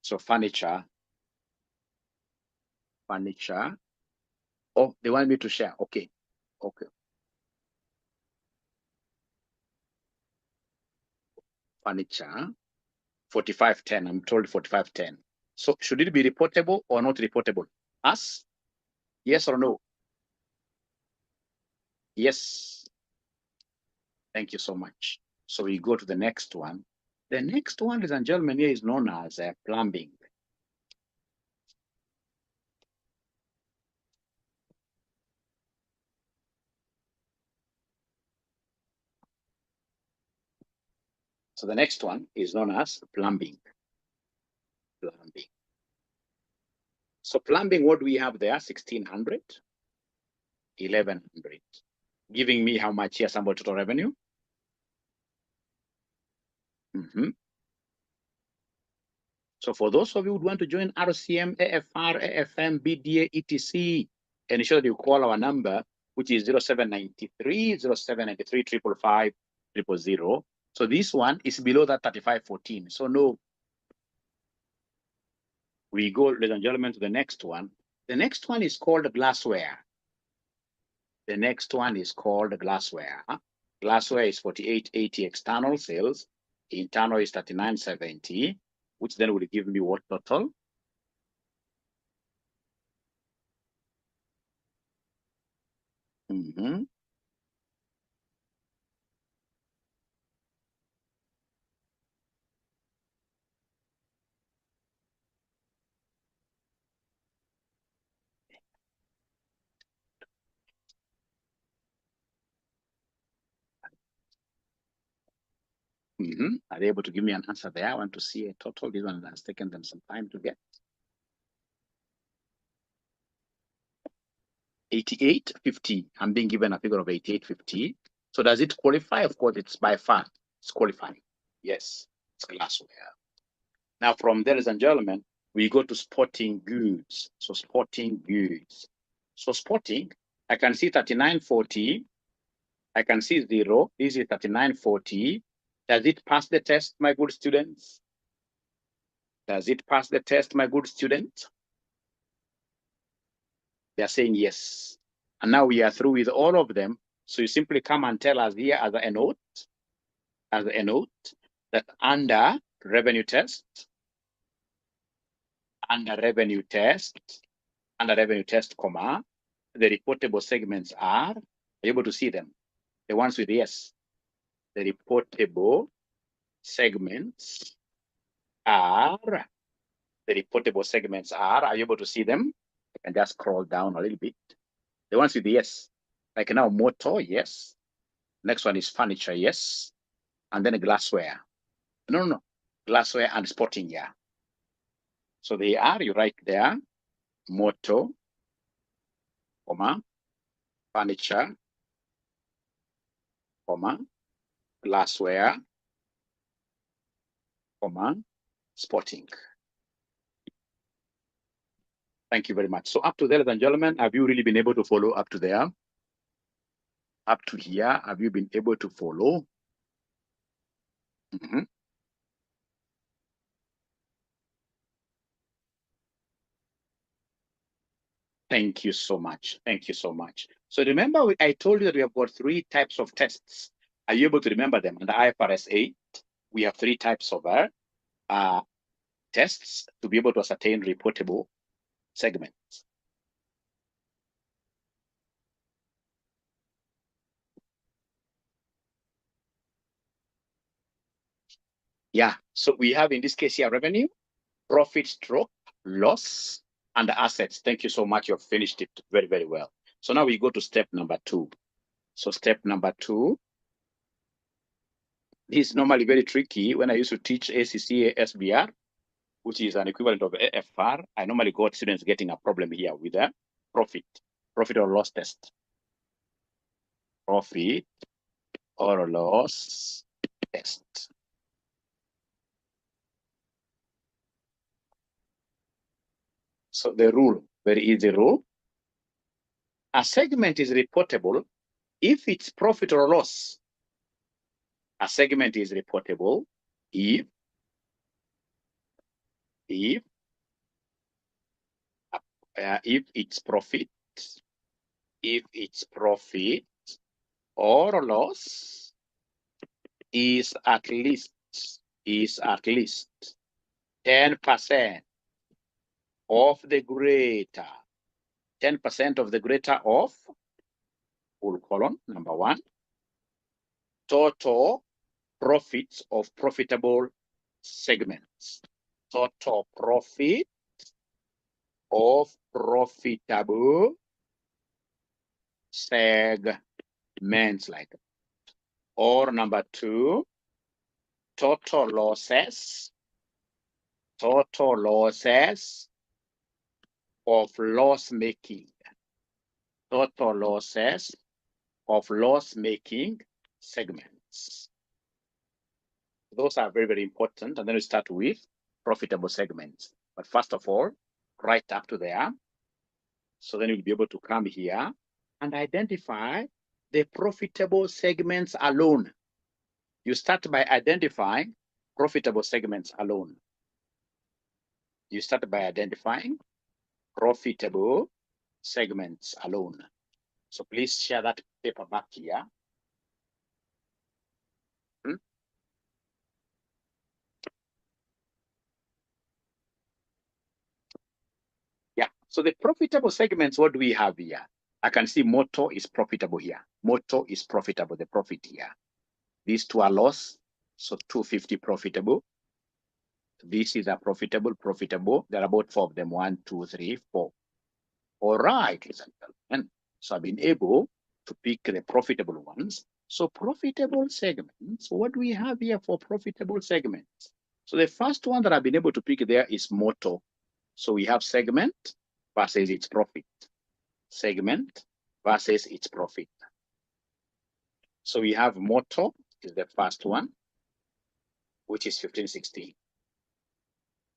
A: So furniture. Oh, they want me to share. Okay. Furniture, 4510. I'm told 4510. So should it be reportable or not reportable? Us? Yes or no? Yes. Thank you so much. So we go to the next one. The next one, ladies and gentlemen, here is known as plumbing. So the next one is known as plumbing. So plumbing, what do we have there? 1600, 1100. Giving me how much here, sample total revenue? So for those of you who want to join RCM, AFR, AFM, BDA, ETC, ensure that you call our number, which is 0793 0793 555 000. So this one is below that 3514. So no. We go, ladies and gentlemen, to the next one. The next one is called glassware. The next one is called glassware. Glassware is 4880 external sales. Internal is 3970, which then will give me what total? Are they able to give me an answer there? I want to see a total. This one has taken them some time to get. 8850. I'm being given a figure of 8850. So does it qualify? Of course, it's by far. It's qualifying. Yes, it's glassware. Now, from there, ladies and gentlemen, we go to sporting goods. So sporting goods. So sporting, I can see 3940. I can see 0. This is 3940. Does it pass the test, my good students? Does it pass the test, my good student? They are saying yes. And now we are through with all of them. So you simply come and tell us here as a note, that under revenue test, comma, the reportable segments are you able to see them? The ones with yes. The reportable segments are, are you able to see them? I can just scroll down a little bit. The ones with the yes. Like now, motor, yes. Next one is furniture, yes. And then glassware. No. Glassware and sporting, yeah. So they are, you write there, motor, comma, furniture, comma, glassware, comma, sporting. Thank you very much. So up to there, ladies and gentlemen, have you really been able to follow up to there? Up to here, have you been able to follow? Mm-hmm. Thank you so much. Thank you so much. So remember, I told you that we have got 3 types of tests. Are you able to remember them? Under IFRS 8, we have 3 types of tests to be able to ascertain reportable segments. Yeah, so we have in this case here revenue, profit stroke, loss, and assets. Thank you so much. You've finished it very, very well. So now we go to step number 2. So step number 2 is normally very tricky. When I used to teach ACCA SBR, which is an equivalent of AFR, I normally got students getting a problem here with a profit or loss test. Profit or loss test. So the rule, very easy rule. A segment is reportable if it's profit or loss. A segment is reportable if it's profit, or loss is at least 10% of the greater, 10% of the greater of, full colon, number 1, total profits of profitable segments. Total profit of profitable segments, like that. Or number 2, total losses of loss-making. Total losses of loss-making segments. Those are very, very important. And then we start with profitable segments. But first of all, right up to there. So then you'll be able to come here and identify the profitable segments alone. You start by identifying profitable segments alone. You start by identifying profitable segments alone. So please share that paper back here. Yeah, so the profitable segments, what do we have here? I can see motor is profitable here. Motor is profitable, the profit here. These 2 are loss, so 250 profitable. This is a profitable. There are about 4 of them, 1, 2, 3, 4. All right, ladies and gentlemen. So I've been able to pick the profitable ones. So profitable segments, what do we have here for profitable segments? So the first one that I've been able to pick there is motor. So we have segment versus its profit. Segment versus its profit. So we have motor is the first one, which is 1560.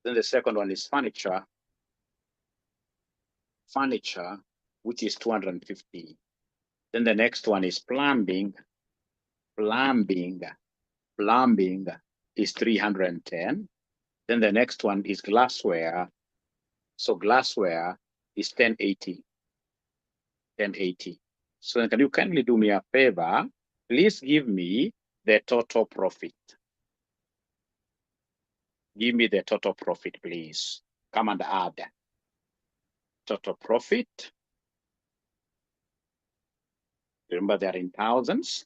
A: Then the second one is furniture, which is 250. Then the next one is plumbing. Plumbing is 310. Then the next one is glassware. So glassware is 1080. 1080. So can you kindly do me a favor? Please give me the total profit. Give me the total profit, please. Come and add. Total profit. Remember, they're in thousands.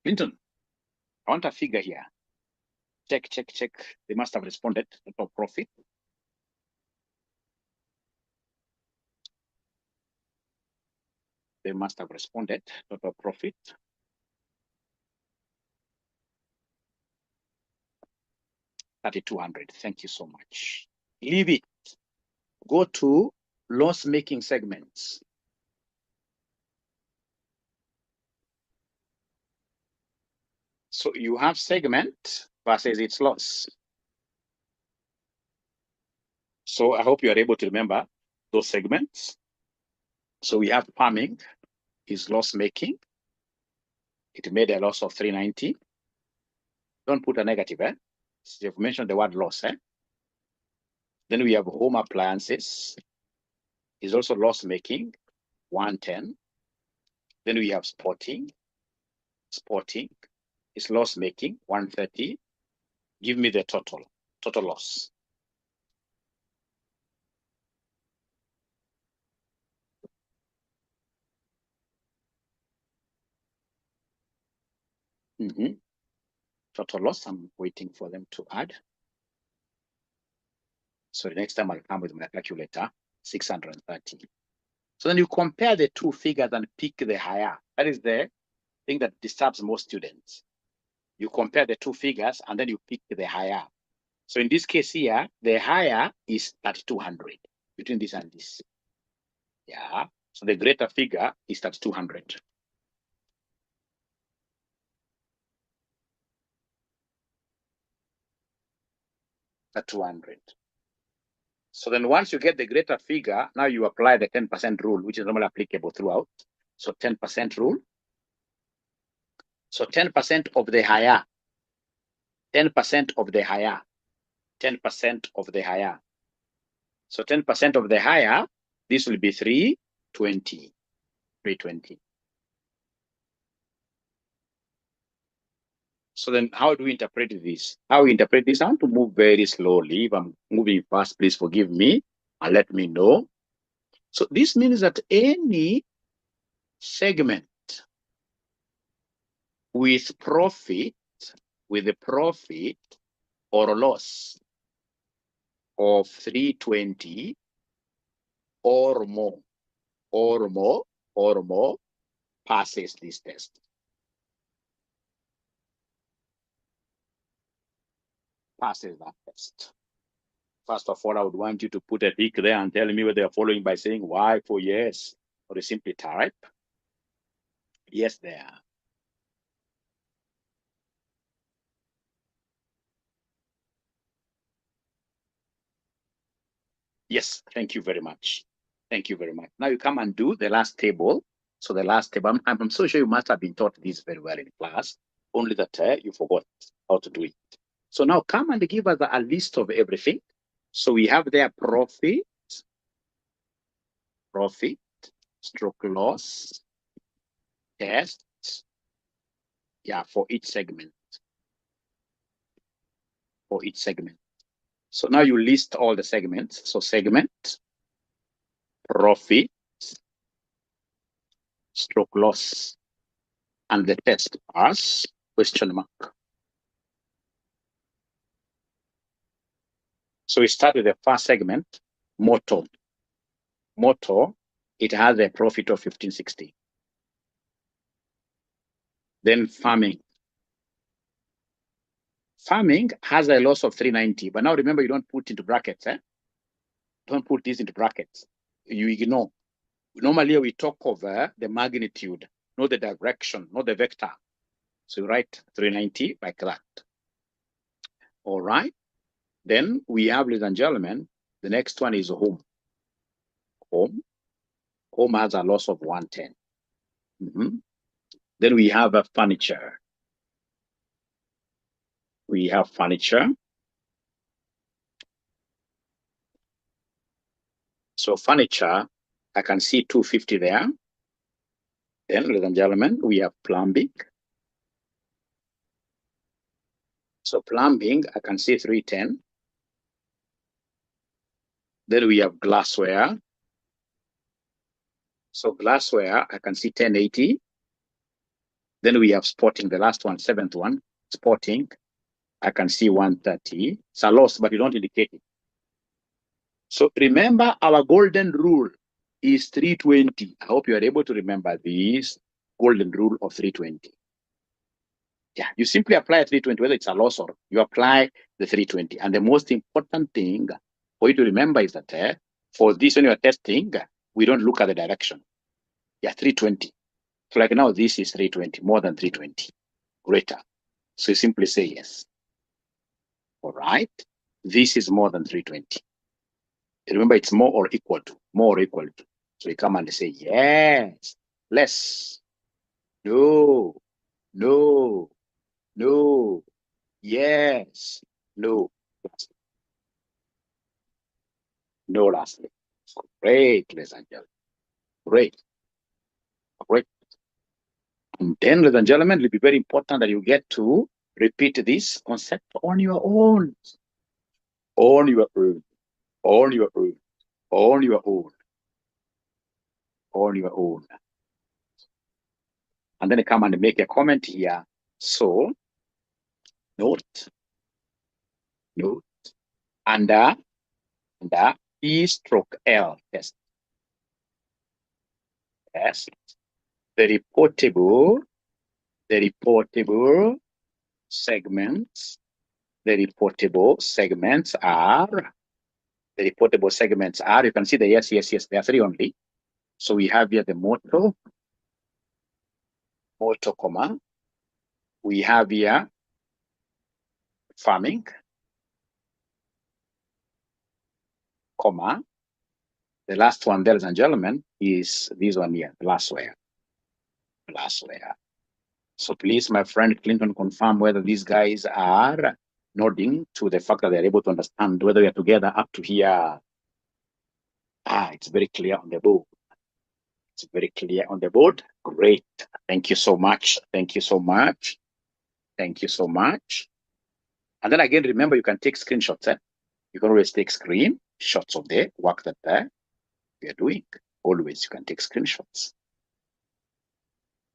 A: Clinton, I want a figure here. Check. They must have responded. Total profit. They must have responded. Total profit. $3,200. Thank you so much. Leave it. Go to loss-making segments. So you have segment versus its loss. So I hope you are able to remember those segments. So we have farming is loss-making. It made a loss of 390. Don't put a negative, eh? So you've mentioned the word loss, eh? Then we have home appliances is also loss-making, 110. Then we have sporting is loss-making, 130. Give me the total loss. Total loss, I'm waiting for them to add. So the next time I'll come with my calculator, 630. So then you compare the two figures and pick the higher. That is the thing that disturbs most students. You compare the two figures and then you pick the higher. So in this case here, the higher is 3,200 between this and this. Yeah. So the greater figure is 3,200. At 200. So then once you get the greater figure, now you apply the 10% rule, which is normally applicable throughout. So 10% rule. So 10% of the higher, 10% of the higher, 10% of the higher. So 10% of the higher, this will be 320. 320. So then how do we interpret this? How we interpret this? I want to move very slowly. If I'm moving fast, please forgive me and let me know. So this means that any segment with a profit or loss of 320 or more passes this test. Passes that test. First of all, I would want you to put a tick there and tell me whether you're following by saying Y for yes, or you simply type yes there. Yes, thank you very much. Thank you very much. Now you come and do the last table. So the last table, I'm so sure you must have been taught this very well in class, only that you forgot how to do it. So now come and give us a list of everything. So we have there profit, stroke loss, test, yeah, for each segment. For each segment. So now you list all the segments. So segment, profit, stroke loss, and the test as question mark. So we start with the first segment, motor. Motor, it has a profit of 1560. Then farming. Farming has a loss of 390, but now remember, you don't put into brackets. Don't put this into brackets. You ignore. Normally, we talk of the magnitude, not the direction, not the vector. So you write 390 like that. All right. Then we have, ladies and gentlemen, the next one is home. Home has a loss of 110. Then we have a furniture. We have furniture. So furniture, I can see 250 there. Then, ladies and gentlemen, we have plumbing. So plumbing, I can see 310. Then we have glassware. So glassware, I can see 1080. Then we have sporting, the last one, seventh one, sporting. I can see 130. It's a loss, but you don't indicate it. So remember, our golden rule is 320. I hope you are able to remember this golden rule of 320. Yeah, you simply apply 320, whether it's a loss or you apply the 320. And the most important thing for you to remember is that for this, when you're testing, we don't look at the direction. Yeah, 320. So like now, this is 320, more than 320, greater. So you simply say yes. All right, this is more than 320. Remember, it's more or equal to, more or equal to. So you come and say yes, less, no, no, no, yes, no, no, lastly. Great, ladies and gentlemen. Great. Great. And then, ladies and gentlemen, it will be very important that you get to repeat this concept on your own. On your own. On your own. On your own. On your own. And then come and make a comment here. So, note, under E/L test. Test. The reportable segments. The reportable segments are. You can see the yes. There are three only. So we have here the motto, comma. We have here farming, comma. The last one, ladies and gentlemen, is this one here, glassware. So please, my friend Clinton, confirm whether these guys are nodding to the fact that they're able to understand whether we are together up to here. It's very clear on the board. It's very clear on the board. Great. Thank you so much. Thank you so much. Thank you so much. And then again, remember, you can take screenshots. You can always take screenshots of the work that you're doing. Always, you can take screenshots.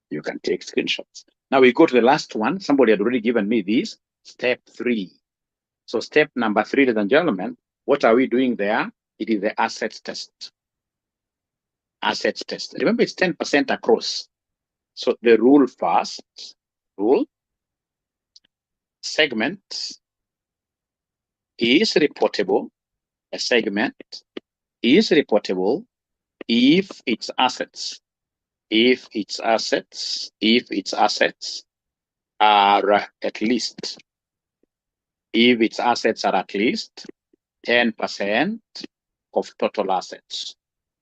A: You can take screenshots. Now we go to the last one. Somebody had already given me this, step 3. So step number 3, ladies and gentlemen, what are we doing there? It is the assets test. Assets test. Remember, it's 10% across. So the rule first, segment is reportable. A segment is reportable if its assets are at least, 10% of total assets.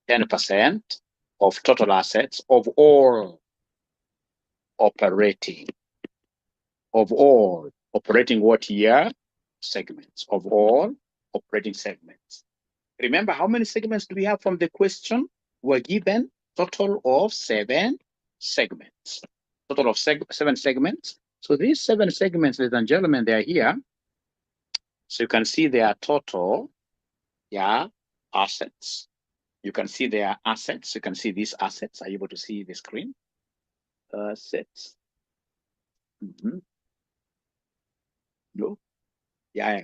A: 10% of total assets of all operating. What year? Segments. Of all operating segments. Remember, how many segments do we have from the question? We're given total of 7 segments. Total of 7 segments. So these 7 segments, ladies and gentlemen, they are here. So you can see their total, assets. You can see their assets. You can see these assets. Are you able to see the screen? Assets. No? Yeah.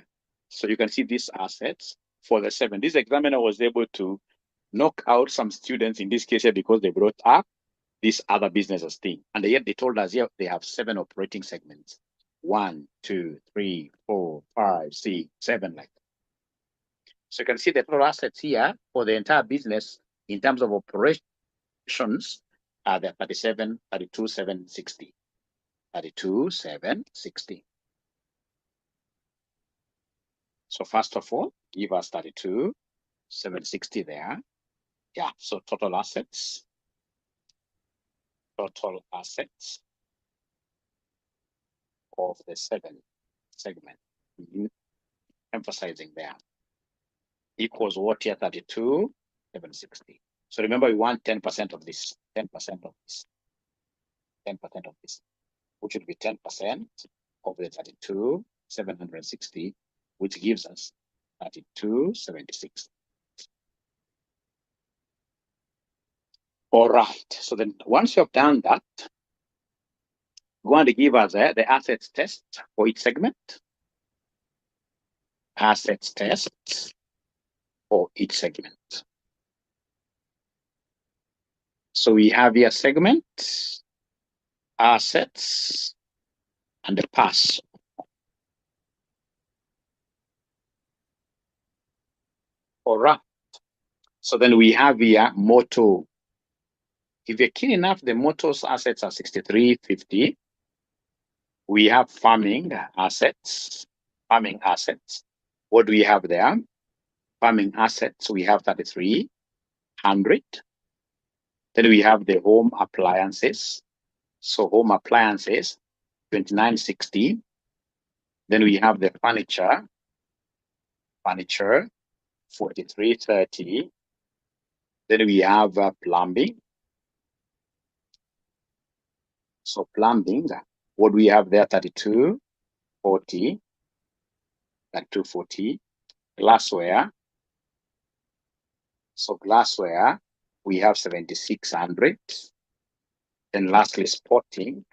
A: So you can see these assets for the 7. This examiner was able to knock out some students in this case here because they brought up this other businesses thing. And yet they told us here they have 7 operating segments. 1, 2, 3, 4, 5, 6, 7, like that. So you can see the total assets here for the entire business in terms of operations are the 32,760. 32,760. So first of all, give us 32,760 there. Yeah, so total assets of the 7 segment, emphasizing there, equals what here? 32,760. So remember, we want 10% of this, 10% of this, 10% of this, which would be 10% of the 32,760, which gives us 32,76. All right. So then once you have done that, going to give us the assets test for each segment. Assets test for each segment. So we have here segment, assets, and the pass. All right. So then we have here motto. If you're keen enough, the motto's assets are 6350. We have farming assets. Farming assets. What do we have there? Farming assets, we have 3300. Then we have the home appliances. So home appliances, 2960. Then we have the furniture, 4330. Then we have plumbing. So plumbing, what do we have there? 3240. 3240. Glassware. So glassware, we have 7600. Then lastly, sporting,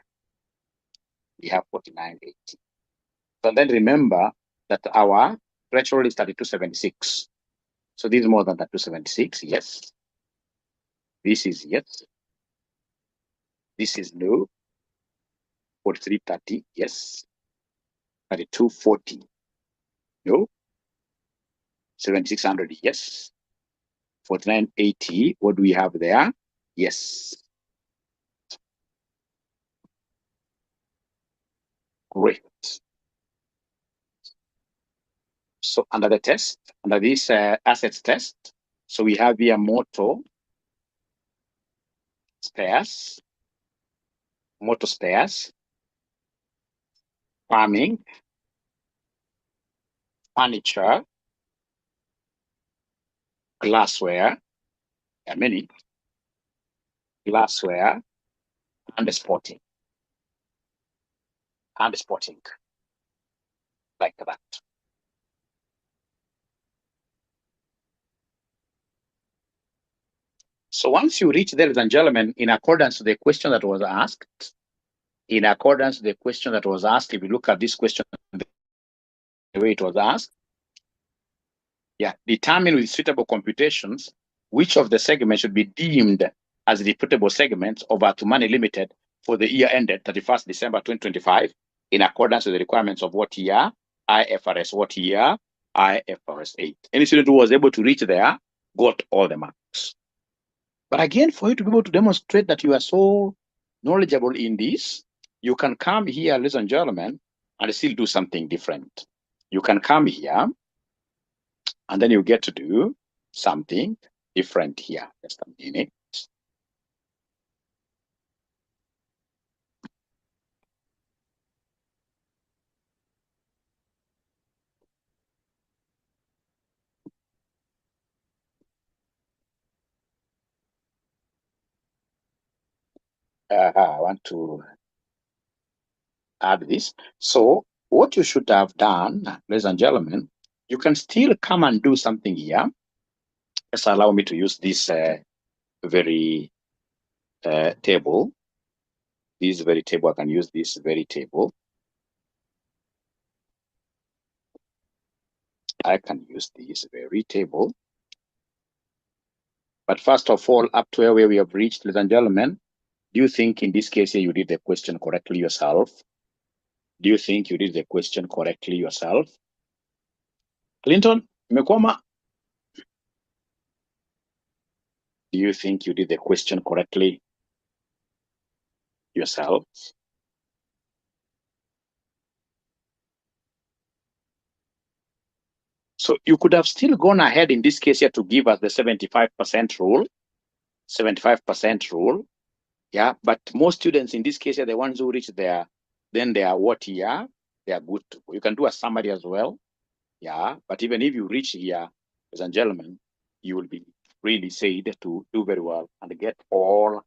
A: we have 4980. So then remember that our threshold is 3276. So this is more than 3276, yes. This is yes. This is no. 4330, yes. 3240, no. 7600, yes. 4980, what do we have there? Yes. Great. So under the test, under this assets test, so we have here motor spares, farming, furniture, glassware, glassware, and sporting. Like that. So once you reach there, ladies and gentlemen, in accordance to the question that was asked, if you look at this question, the way it was asked, determine with suitable computations which of the segments should be deemed as reputable segments of Atumani Limited for the year ended 31st December 2025, in accordance with the requirements of what year? IFRS. What year? IFRS 8. Any student who was able to reach there got all the marks. But again, for you to be able to demonstrate that you are so knowledgeable in this, you can come here, ladies and gentlemen, and still do something different. You can come here, and then you get to do something different here. Just a minute. I want to add this. So what you should have done, ladies and gentlemen, you can still come and do something here. Just allow me to use this very table. This very table, I can use this very table. I can use this very table. But first of all, up to where we have reached, ladies and gentlemen, do you think in this case here you did the question correctly yourself? Do you think you did the question correctly yourself? Clinton, Mekoma, do you think you did the question correctly yourself? So you could have still gone ahead in this case here to give us the 75% rule. 75% rule. Yeah, but most students in this case are the ones who reach there, then they are what here? They are good. You can do a summary as well. Yeah, but even if you reach here, ladies and gentlemen, you will be really said to do very well and get all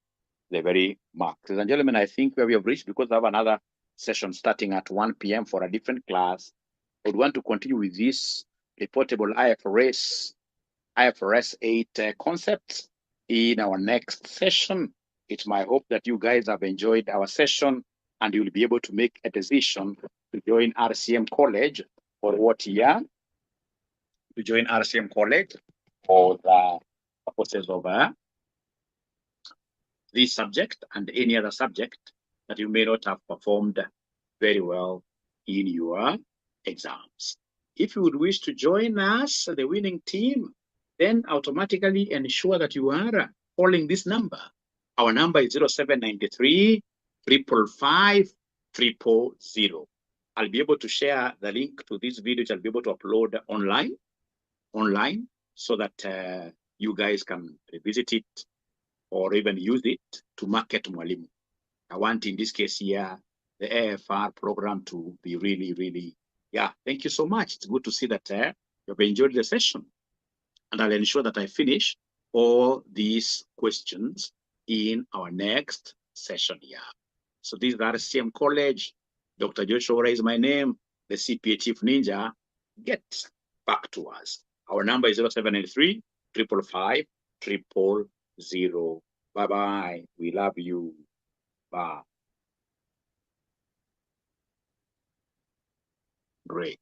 A: the very marks. Ladies and gentlemen, I think where we have reached, because I have another session starting at 1 p.m. for a different class, I would want to continue with this reportable IFRS 8 concepts in our next session. It's my hope that you guys have enjoyed our session and you'll be able to make a decision to join RCM College for what year? To join RCM College for the purposes of this subject and any other subject that you may not have performed very well in your exams. If you would wish to join us, the winning team, then automatically ensure that you are calling this number. Our number is 0793 555 000. I'll be able to share the link to this video, which I'll be able to upload online so that you guys can revisit it or even use it to market Mwalimu. I want, in this case here, the AFR program to be really, yeah, thank you so much. It's good to see that you've enjoyed the session. And I'll ensure that I finish all these questions in our next session here. So this is RCM College. Dr. Joshua is my name, the CPA Chief Ninja. Get back to us. Our number is 0793 555 000. Bye-bye. We love you. Bye. Great.